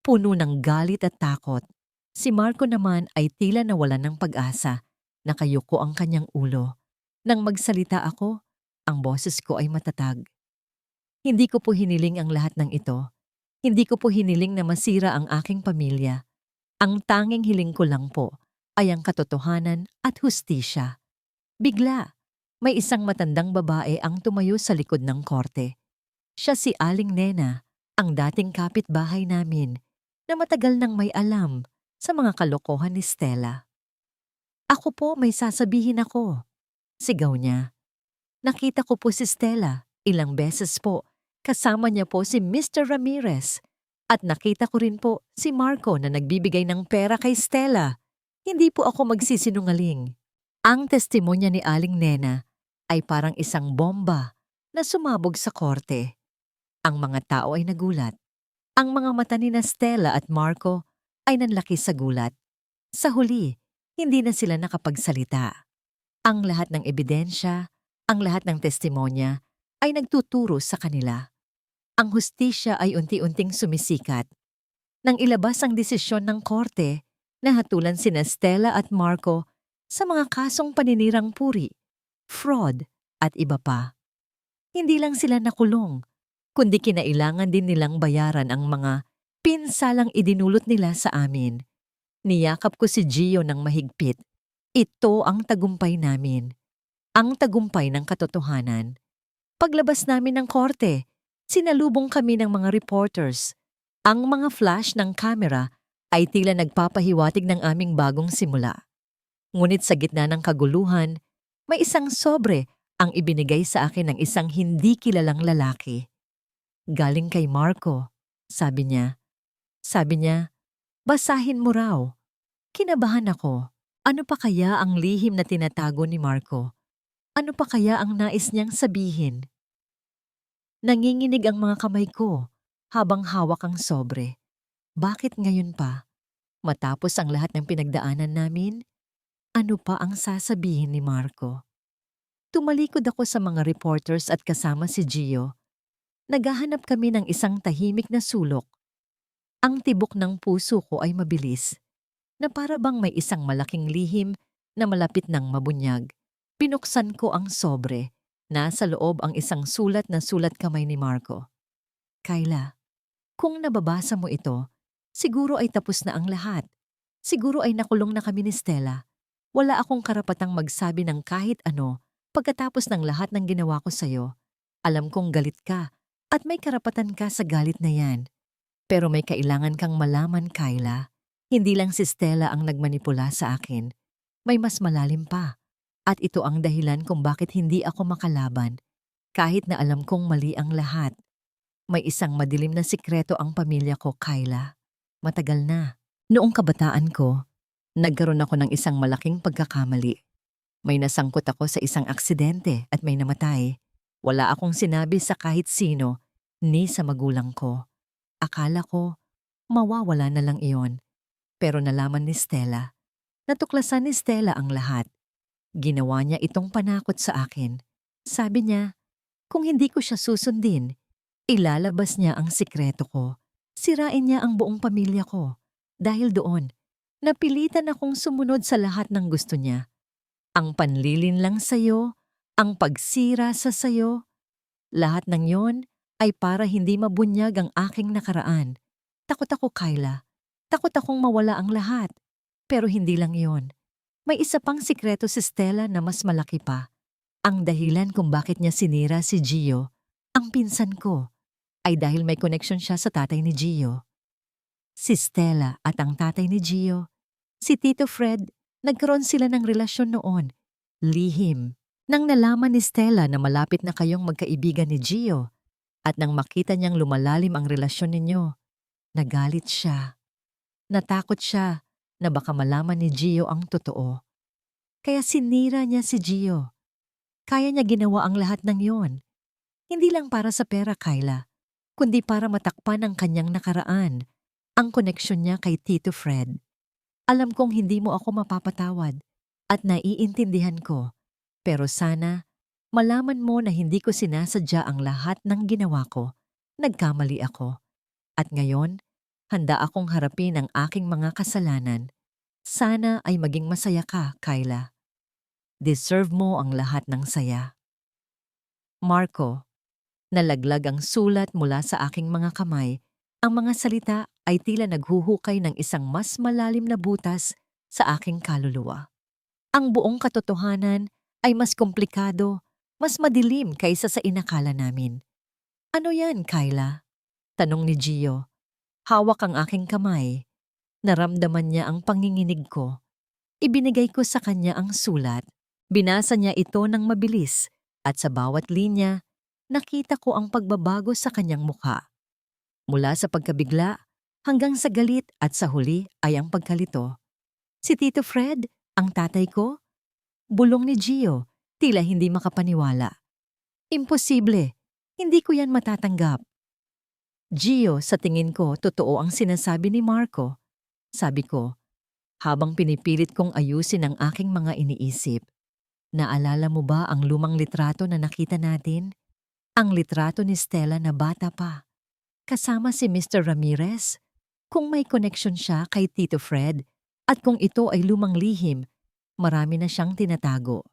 [SPEAKER 1] puno ng galit at takot. Si Marco naman ay tila nawalan ng pag-asa. Nakayuko ang kanyang ulo. Nang magsalita ako, ang boses ko ay matatag. Hindi ko po hiniling ang lahat ng ito. Hindi ko po hiniling na masira ang aking pamilya. Ang tanging hiling ko lang po ay ang katotohanan at hustisya. Bigla, may isang matandang babae ang tumayo sa likod ng korte. Siya si Aling Nena, ang dating kapitbahay namin, na matagal nang may alam sa mga kalokohan ni Stella. Ako po, may sasabihin ako. Sigaw niya. Nakita ko po si Stella, ilang beses po. Kasama niya po si Mr. Ramirez. At nakita ko rin po si Marco na nagbibigay ng pera kay Stella. Hindi po ako magsisinungaling. Ang testimonya ni Aling Nena ay parang isang bomba na sumabog sa korte. Ang mga tao ay nagulat. Ang mga mata ni Stella at Marco ay nanlaki sa gulat. Sa huli, hindi na sila nakapagsalita. Ang lahat ng ebidensya, ang lahat ng testimonya ay nagtuturo sa kanila. Ang hustisya ay unti-unting sumisikat. Nang ilabas ang desisyon ng korte, nahatulan sina Stella at Marco sa mga kasong paninirang puri, fraud at iba pa. Hindi lang sila nakulong, kundi kinailangan din nilang bayaran ang mga pinsalang idinulot nila sa amin. Niyakap ko si Gio ng mahigpit. Ito ang tagumpay namin. Ang tagumpay ng katotohanan. Paglabas namin ng korte, sinalubong kami ng mga reporters. Ang mga flash ng kamera ay tila nagpapahiwatig ng aming bagong simula. Ngunit sa gitna ng kaguluhan, may isang sobre ang ibinigay sa akin ng isang hindi kilalang lalaki. Galing kay Marco, sabi niya. Sabi niya, basahin mo raw. Kinabahan ako. Ano pa kaya ang lihim na tinatago ni Marco? Ano pa kaya ang nais niyang sabihin? Nanginginig ang mga kamay ko habang hawak ang sobre. Bakit ngayon pa? Matapos ang lahat ng pinagdaanan namin, ano pa ang sasabihin ni Marco? Tumalikod ako sa mga reporters at kasama si Gio. Naghahanap kami ng isang tahimik na sulok. Ang tibok ng puso ko ay mabilis, na para bang may isang malaking lihim na malapit ng mabunyag. Pinuksan ko ang sobre. Nasa loob ang isang sulat na sulat kamay ni Marco. Kayla, kung nababasa mo ito, siguro ay tapos na ang lahat. Siguro ay nakulong na kami ni Stella. Wala akong karapatang magsabi ng kahit ano pagkatapos ng lahat ng ginawa ko sa'yo. Alam kong galit ka at may karapatan ka sa galit na yan. Pero may kailangan kang malaman, Kayla. Hindi lang si Stella ang nagmanipula sa akin. May mas malalim pa. At ito ang dahilan kung bakit hindi ako makalaban. Kahit na alam kong mali ang lahat. May isang madilim na sikreto ang pamilya ko, Kayla. Matagal na. Noong kabataan ko, nagkaroon ako ng isang malaking pagkakamali. May nasangkot ako sa isang aksidente at may namatay. Wala akong sinabi sa kahit sino, ni sa magulang ko. Akala ko, mawawala na lang iyon. Pero nalaman ni Stella. Natuklasan ni Stella ang lahat. Ginawa niya itong panakot sa akin. Sabi niya, kung hindi ko siya susundin, ilalabas niya ang sikreto ko. Sirain niya ang buong pamilya ko. dahil doon, napilitan akong sumunod sa lahat ng gusto niya. Ang panlilin lang sa'yo, ang pagsira sa sayo, lahat ng yon ay para hindi mabunyag ang aking nakaraan. Takot ako, Kyla. Takot akong mawala ang lahat. Pero hindi lang yon. May isa pang sikreto si Stella na mas malaki pa. Ang dahilan kung bakit niya sinira si Gio, ang pinsan ko, ay dahil may connection siya sa tatay ni Gio. Si Stella at ang tatay ni Gio, si Tito Fred, nagkaroon sila ng relasyon noon. Lihim. Nang nalaman ni Stella na malapit na kayong magkaibigan ni Gio at nang makita niyang lumalalim ang relasyon ninyo, nagalit siya. Natakot siya na baka malaman ni Gio ang totoo. Kaya sinira niya si Gio. Kaya niya ginawa ang lahat ng yon. Hindi lang para sa pera, Kyla, kundi para matakpan ang kanyang nakaraan, ang koneksyon niya kay Tito Fred. Alam kong hindi mo ako mapapatawad at naiintindihan ko, pero sana malaman mo na hindi ko sinasadya ang lahat ng ginawa ko. Nagkamali ako. At ngayon, handa akong harapin ang aking mga kasalanan. Sana ay maging masaya ka, Kyla. Deserve mo ang lahat ng saya. Marco, nalaglag ang sulat mula sa aking mga kamay. Ang mga salita ay tila naghuhukay ng isang mas malalim na butas sa aking kaluluwa. Ang buong katotohanan ay mas komplikado, mas madilim kaysa sa inakala namin. Ano yan, Kyla? Tanong ni Gio. Hawak ang aking kamay. Naramdaman niya ang panginginig ko. Ibinigay ko sa kanya ang sulat. Binasa niya ito ng mabilis at sa bawat linya, nakita ko ang pagbabago sa kanyang mukha. Mula sa pagkabigla hanggang sa galit at sa huli ay ang pagkalito. Si Tito Fred, ang tatay ko? Bulong ni Gio, tila hindi makapaniwala. Imposible, hindi ko yan matatanggap. Gio, sa tingin ko, totoo ang sinasabi ni Marco. Sabi ko, habang pinipilit kong ayusin ang aking mga iniisip. Naalala mo ba ang lumang litrato na nakita natin? Ang litrato ni Stella na bata pa. Kasama si Mr. Ramirez. Kung may connection siya kay Tito Fred at kung ito ay lumang lihim, marami na siyang tinatago.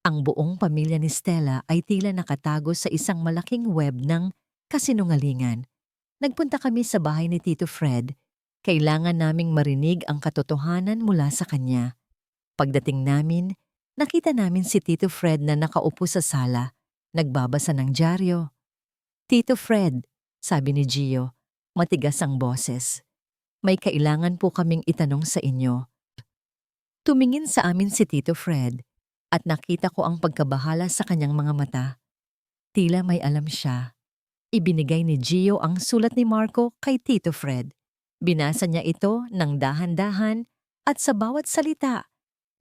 [SPEAKER 1] Ang buong pamilya ni Stella ay tila nakatago sa isang malaking web ng kasinungalingan. Nagpunta kami sa bahay ni Tito Fred. Kailangan naming marinig ang katotohanan mula sa kanya. Pagdating namin, nakita namin si Tito Fred na nakaupo sa sala, nagbabasa ng dyaryo. Tito Fred, sabi ni Gio, matigas ang boses. May kailangan po kaming itanong sa inyo. Tumingin sa amin si Tito Fred at nakita ko ang pagkabahala sa kanyang mga mata. Tila may alam siya. Ibinigay ni Gio ang sulat ni Marco kay Tito Fred. Binasa niya ito ng dahan-dahan at sa bawat salita,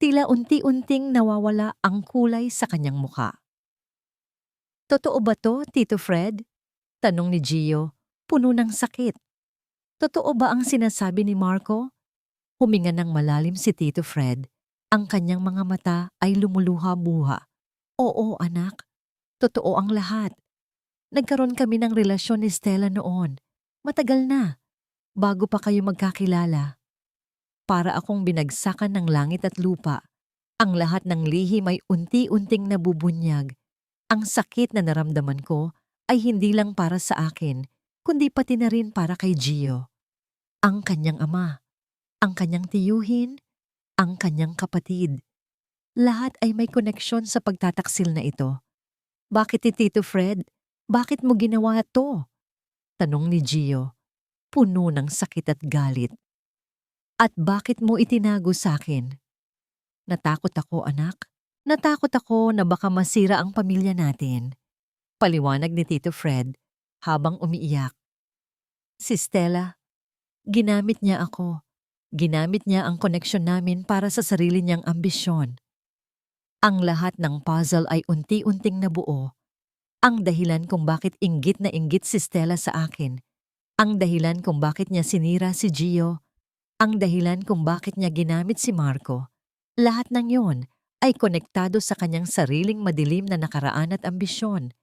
[SPEAKER 1] tila unti-unting nawawala ang kulay sa kanyang mukha. Totoo ba to, Tito Fred? Tanong ni Gio, puno ng sakit. Totoo ba ang sinasabi ni Marco? Huminga ng malalim si Tito Fred. Ang kanyang mga mata ay lumuluha-buha. Oo, anak. Totoo ang lahat. Nagkaroon kami ng relasyon ni Stella noon. Matagal na. Bago pa kayo magkakilala. Para akong binagsakan ng langit at lupa. Ang lahat ng lihim ay unti-unting nabubunyag. Ang sakit na naramdaman ko ay hindi lang para sa akin, kundi pati na rin para kay Gio. Ang kanyang ama, ang kanyang tiyuhin, ang kanyang kapatid. Lahat ay may koneksyon sa pagtataksil na ito. Bakit Tito Fred? Bakit mo ginawa to? Tanong ni Gio, puno ng sakit at galit. At bakit mo itinago sa akin? Natakot ako, anak. Natakot ako na baka masira ang pamilya natin. Paliwanag ni Tito Fred habang umiiyak. Si Stella, ginamit niya ako. Ginamit niya ang koneksyon namin para sa sarili niyang ambisyon. Ang lahat ng puzzle ay unti-unting nabuo. Ang dahilan kung bakit inggit na inggit si Stella sa akin. Ang dahilan kung bakit niya sinira si Gio. Ang dahilan kung bakit niya ginamit si Marco. Lahat ng yon ay konektado sa kanyang sariling madilim na nakaraan at ambisyon.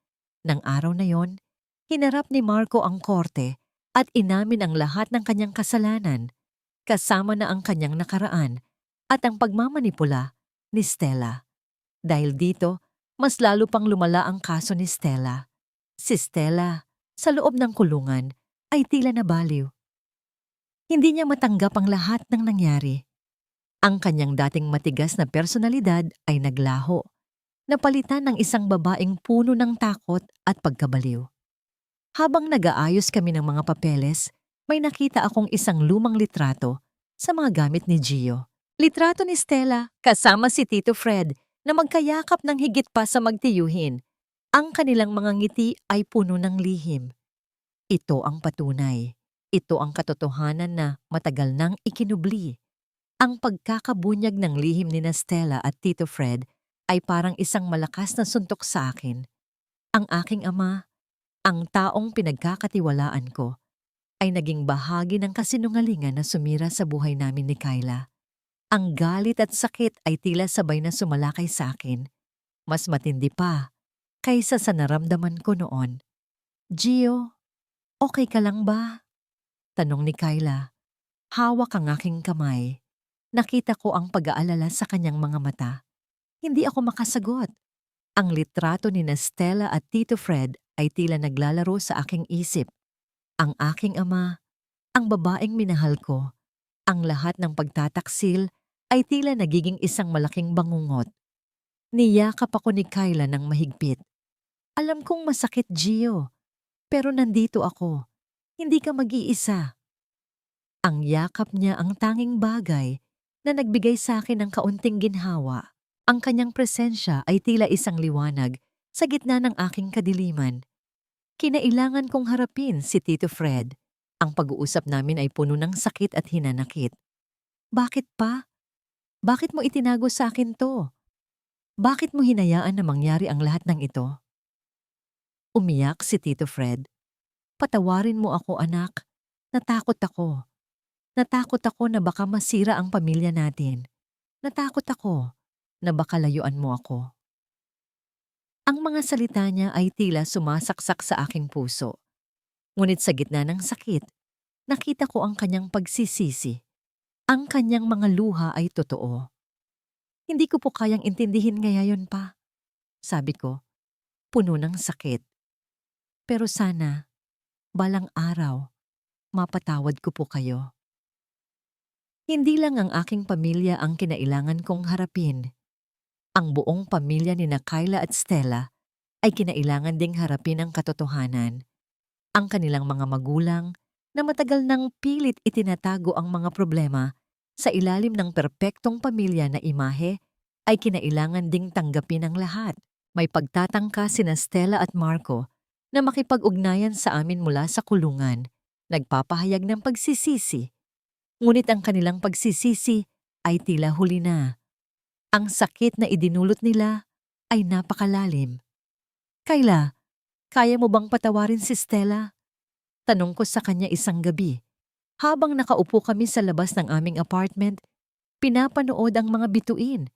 [SPEAKER 1] Nang araw na yon, hinarap ni Marco ang korte at inamin ang lahat ng kanyang kasalanan, kasama na ang kanyang nakaraan at ang pagmamanipula ni Stella. Dahil dito, mas lalo pang lumala ang kaso ni Stella. Si Stella, sa loob ng kulungan, ay tila nabaliw. Hindi niya matanggap ang lahat ng nangyari. Ang kanyang dating matigas na personalidad ay naglaho, napalitan ng isang babaeng puno ng takot at pagkabaliw. Habang nag-aayos kami ng mga papeles, may nakita akong isang lumang litrato sa mga gamit ni Gio. Litrato ni Stella kasama si Tito Fred na magkayakap ng higit pa sa magtiyuhin. Ang kanilang mga ngiti ay puno ng lihim. Ito ang patunay. Ito ang katotohanan na matagal nang ikinubli. Ang pagkakabunyag ng lihim ni Stella at Tito Fred ay parang isang malakas na suntok sa akin. Ang aking ama, ang taong pinagkakatiwalaan ko, ay naging bahagi ng kasinungalingan na sumira sa buhay namin ni Kyla. Ang galit at sakit ay tila sabay na sumalakay sa akin. Mas matindi pa kaysa sa naramdaman ko noon. Gio, okay ka lang ba? Tanong ni Kyla. Hawak ang aking kamay. Nakita ko ang pag-aalala sa kanyang mga mata. Hindi ako makasagot. Ang litrato ni Stella at Tito Fred ay tila naglalaro sa aking isip. Ang aking ama, ang babaeng minahal ko, ang lahat ng pagtataksil ay tila nagiging isang malaking bangungot. Niyakap ako ni Kyla ng mahigpit. Alam kong masakit, Gio, pero nandito ako. Hindi ka mag-iisa. Ang yakap niya ang tanging bagay na nagbigay sa akin ng kaunting ginhawa. Ang kanyang presensya ay tila isang liwanag sa gitna ng aking kadiliman. Kinailangan kong harapin si Tito Fred. Ang pag-uusap namin ay puno ng sakit at hinanakit. Bakit pa? Bakit mo itinago sa akin to? Bakit mo hinayaan na mangyari ang lahat ng ito? Umiyak si Tito Fred. Patawarin mo ako, anak. Natakot ako. Natakot ako na baka masira ang pamilya natin. Natakot ako na baka layuan mo ako. Ang mga salita niya ay tila sumasaksak sa aking puso. Ngunit sa gitna ng sakit, nakita ko ang kanyang pagsisisi. Ang kanyang mga luha ay totoo. Hindi ko po kayang intindihin ngayon pa, sabi ko, puno ng sakit. Pero sana, balang araw, mapatawad ko po kayo. Hindi lang ang aking pamilya ang kinailangan kong harapin. Ang buong pamilya ni Kyla at Stella ay kinailangan ding harapin ang katotohanan. Ang kanilang mga magulang na matagal nang pilit itinatago ang mga problema sa ilalim ng perpektong pamilya na imahe ay kinailangan ding tanggapin ang lahat. May pagtatangka sina Stella at Marco na makipag-ugnayan sa amin mula sa kulungan, nagpapahayag ng pagsisisi. Ngunit ang kanilang pagsisisi ay tila huli na. Ang sakit na idinulot nila ay napakalalim. Kyla, kaya mo bang patawarin si Stella? Tanong ko sa kanya isang gabi. Habang nakaupo kami sa labas ng aming apartment, pinapanood ang mga bituin.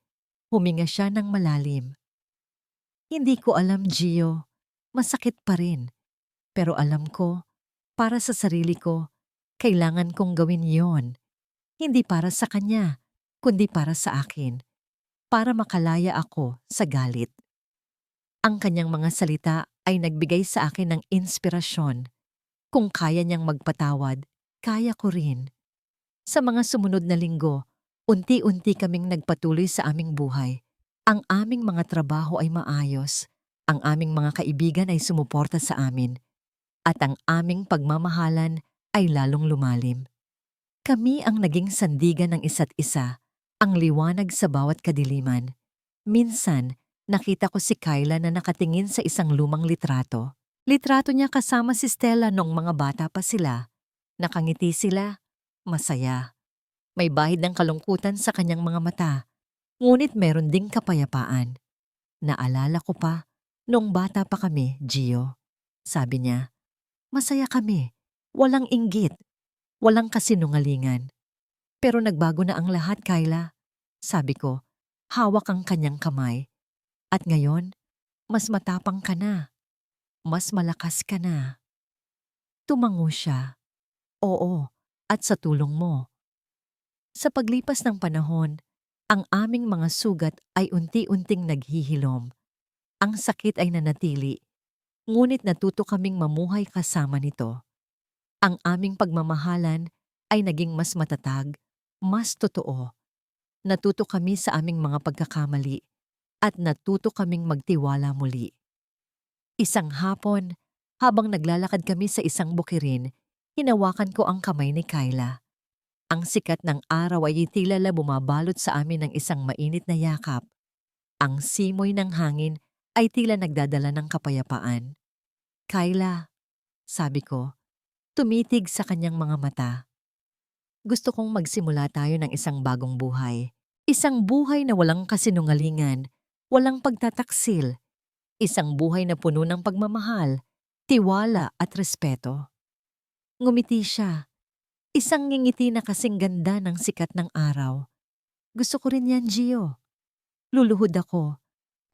[SPEAKER 1] Huminga siya ng malalim. Hindi ko alam, Gio. Masakit pa rin. Pero alam ko, para sa sarili ko, kailangan kong gawin yon. Hindi para sa kanya, kundi para sa akin. Para makalaya ako sa galit. Ang kanyang mga salita ay nagbigay sa akin ng inspirasyon. Kung kaya niyang magpatawad, kaya ko rin. Sa mga sumunod na linggo, unti-unti kaming nagpatuloy sa aming buhay. Ang aming mga trabaho ay maayos. Ang aming mga kaibigan ay sumuporta sa amin. At ang aming pagmamahalan ay lalong lumalim. Kami ang naging sandigan ng isa't isa, ang liwanag sa bawat kadiliman. Minsan, nakita ko si Kyla na nakatingin sa isang lumang litrato. Litrato niya kasama si Stella noong mga bata pa sila. Nakangiti sila, masaya. May bahid ng kalungkutan sa kanyang mga mata, ngunit meron ding kapayapaan. Naalala ko pa, noong bata pa kami, Gio. Sabi niya, masaya kami, walang inggit, walang kasinungalingan. Pero nagbago na ang lahat, Kyla. Sabi ko, hawak ang kanyang kamay. At ngayon, mas matapang ka na. Mas malakas ka na. Tumango siya. Oo, at sa tulong mo. Sa paglipas ng panahon, ang aming mga sugat ay unti-unting naghihilom. Ang sakit ay nanatili, ngunit natuto kaming mamuhay kasama nito. Ang aming pagmamahalan ay naging mas matatag, mas totoo. Natuto kami sa aming mga pagkakamali at natuto kaming magtiwala muli. Isang hapon, habang naglalakad kami sa isang bukirin, hinawakan ko ang kamay ni Kyla. Ang sikat ng araw ay tila bumabalot sa amin ng isang mainit na yakap. Ang simoy ng hangin ay tila nagdadala ng kapayapaan. Kyla, sabi ko, tumitig sa kanyang mga mata. Gusto kong magsimula tayo ng isang bagong buhay. Isang buhay na walang kasinungalingan, walang pagtataksil. Isang buhay na puno ng pagmamahal, tiwala at respeto. Ngumiti siya. Isang ngingiti na kasing ganda ng sikat ng araw. Gusto ko rin yan, Gio. Luluhod ako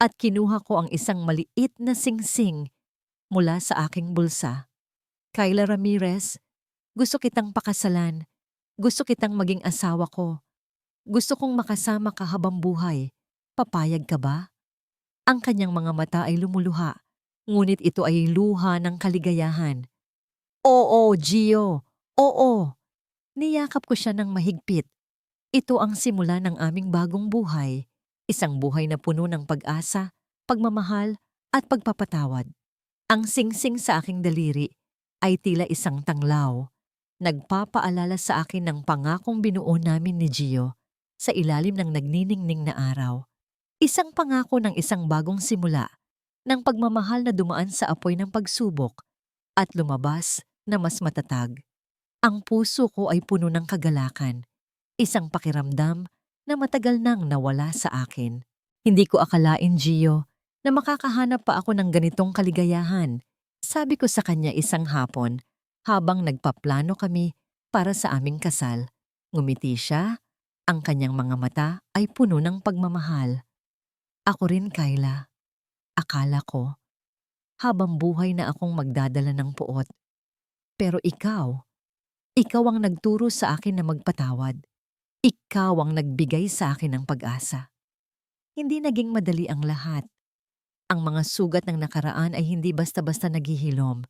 [SPEAKER 1] at kinuha ko ang isang maliit na singsing mula sa aking bulsa. Kyla Ramirez, gusto kitang pakasalan. Gusto kitang maging asawa ko. Gusto kong makasama ka habang buhay. Papayag ka ba? Ang kanyang mga mata ay lumuluha, ngunit ito ay luha ng kaligayahan. Oo, Gio. Oo. Niyakap ko siya ng mahigpit. Ito ang simula ng aming bagong buhay. Isang buhay na puno ng pag-asa, pagmamahal, at pagpapatawad. Ang singsing sa aking daliri ay tila isang tanglaw. Nagpapaalala sa akin ng pangakong binuo namin ni Gio sa ilalim ng nagniningning na araw. Isang pangako ng isang bagong simula, ng pagmamahal na dumaan sa apoy ng pagsubok at lumabas na mas matatag. Ang puso ko ay puno ng kagalakan, isang pakiramdam na matagal nang nawala sa akin. Hindi ko akalain, Gio, na makakahanap pa ako ng ganitong kaligayahan. Sabi ko sa kanya isang hapon habang nagpaplano kami para sa aming kasal. Ngumiti siya, ang kanyang mga mata ay puno ng pagmamahal. Ako rin, Kyla. Akala ko, habang buhay na akong magdadala ng puot. Pero ikaw ang nagturo sa akin na magpatawad. Ikaw ang nagbigay sa akin ng pag-asa. Hindi naging madali ang lahat. Ang mga sugat ng nakaraan ay hindi basta-basta naghihilom.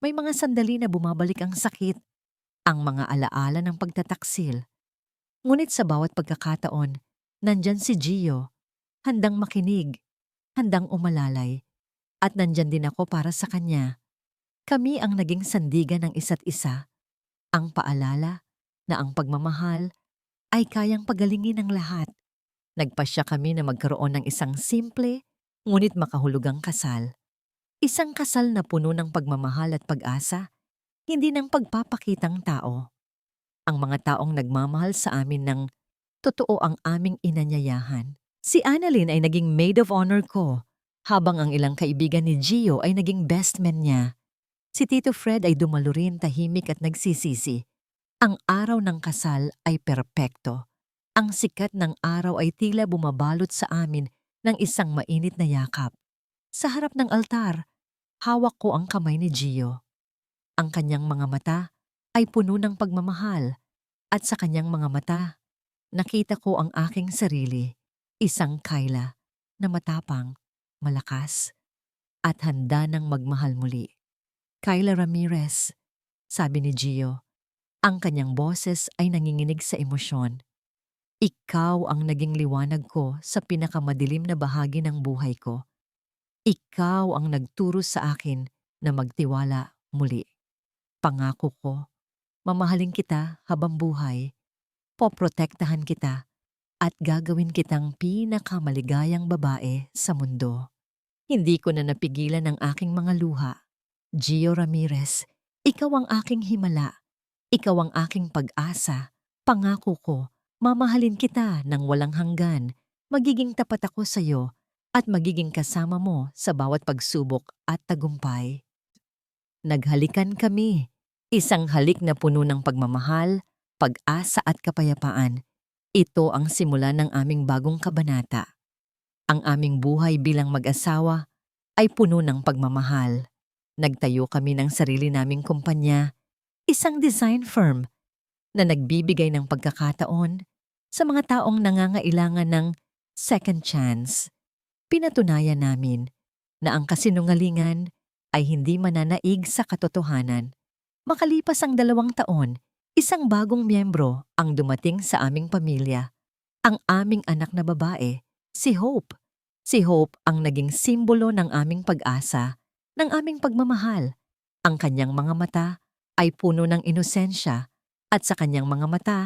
[SPEAKER 1] May mga sandali na bumabalik ang sakit, ang mga alaala ng pagtataksil. Ngunit sa bawat pagkakataon, nandyan si Gio, handang makinig, handang umalalay, at nandyan din ako para sa kanya. Kami ang naging sandigan ng isa't isa, ang paalala na ang pagmamahal ay kayang pagalingin ng lahat. Nagpasya kami na magkaroon ng isang simple, ngunit makahulugang kasal. Isang kasal na puno ng pagmamahal at pag-asa, hindi ng pagpapakitang tao. Ang mga taong nagmamahal sa amin ng totoo ang aming inanyayahan. Si Annalyn ay naging maid of honor ko, habang ang ilang kaibigan ni Gio ay naging best man niya. Si Tito Fred ay dumalo rin, tahimik at nagsisisi. Ang araw ng kasal ay perpekto. Ang sikat ng araw ay tila bumabalot sa amin ng isang mainit na yakap. Sa harap ng altar, hawak ko ang kamay ni Gio. Ang kanyang mga mata ay puno ng pagmamahal at sa kanyang mga mata, nakita ko ang aking sarili, isang Kyla na matapang, malakas, at handa ng magmahal muli. Kyla Ramirez, sabi ni Gio. Ang kanyang boses ay nanginginig sa emosyon. Ikaw ang naging liwanag ko sa pinakamadilim na bahagi ng buhay ko. Ikaw ang nagturo sa akin na magtiwala muli. Pangako ko, mamahalin kita habang buhay, poprotektahan kita, at gagawin kitang pinakamaligayang babae sa mundo. Hindi ko na napigilan ang aking mga luha. Gio Ramirez, ikaw ang aking himala. Ikaw ang aking pag-asa. Pangako ko, mamahalin kita ng walang hanggan. Magiging tapat ako sa iyo at magiging kasama mo sa bawat pagsubok at tagumpay. Naghalikan kami. Isang halik na puno ng pagmamahal, pag-asa at kapayapaan. Ito ang simula ng aming bagong kabanata. Ang aming buhay bilang mag-asawa ay puno ng pagmamahal. Nagtayo kami ng sarili naming kumpanya. Isang design firm na nagbibigay ng pagkakataon sa mga taong nangangailangan ng second chance. Pinatunayan namin na ang kasinungalingan ay hindi mananaig sa katotohanan. Makalipas ang 2 taon, isang bagong miyembro ang dumating sa aming pamilya. Ang aming anak na babae, si Hope. Si Hope ang naging simbolo ng aming pag-asa, ng aming pagmamahal. Ang kanyang mga mata ay puno ng inosensya at sa kanyang mga mata,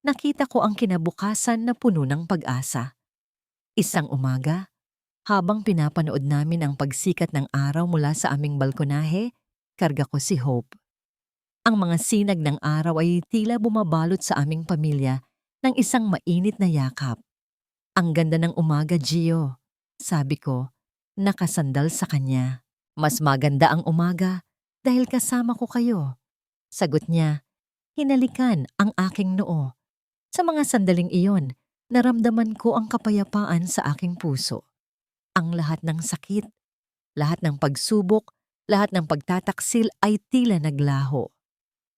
[SPEAKER 1] nakita ko ang kinabukasan na puno ng pag-asa. Isang umaga, habang pinapanood namin ang pagsikat ng araw mula sa aming balkonahe, karga ko si Hope. Ang mga sinag ng araw ay tila bumabalot sa aming pamilya ng isang mainit na yakap. Ang ganda ng umaga, Gio, sabi ko, nakasandal sa kanya. Mas maganda ang umaga dahil kasama ko kayo. Sagot niya, hinalikan ang aking noo. Sa mga sandaling iyon, naramdaman ko ang kapayapaan sa aking puso. Ang lahat ng sakit, lahat ng pagsubok, lahat ng pagtataksil ay tila naglaho.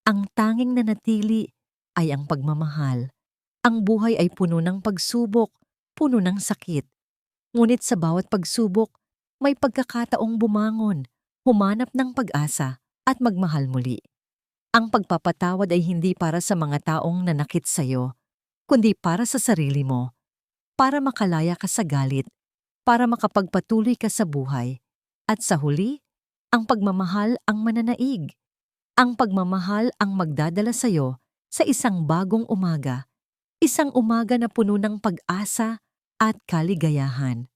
[SPEAKER 1] Ang tanging nanatili ay ang pagmamahal. Ang buhay ay puno ng pagsubok, puno ng sakit. Ngunit sa bawat pagsubok, may pagkakataong bumangon, humanap ng pag-asa at magmahal muli. Ang pagpapatawad ay hindi para sa mga taong nanakit sa'yo, kundi para sa sarili mo, para makalaya ka sa galit, para makapagpatuloy ka sa buhay. At sa huli, ang pagmamahal ang mananaig. Ang pagmamahal ang magdadala sa'yo sa isang bagong umaga, isang umaga na puno ng pag-asa at kaligayahan.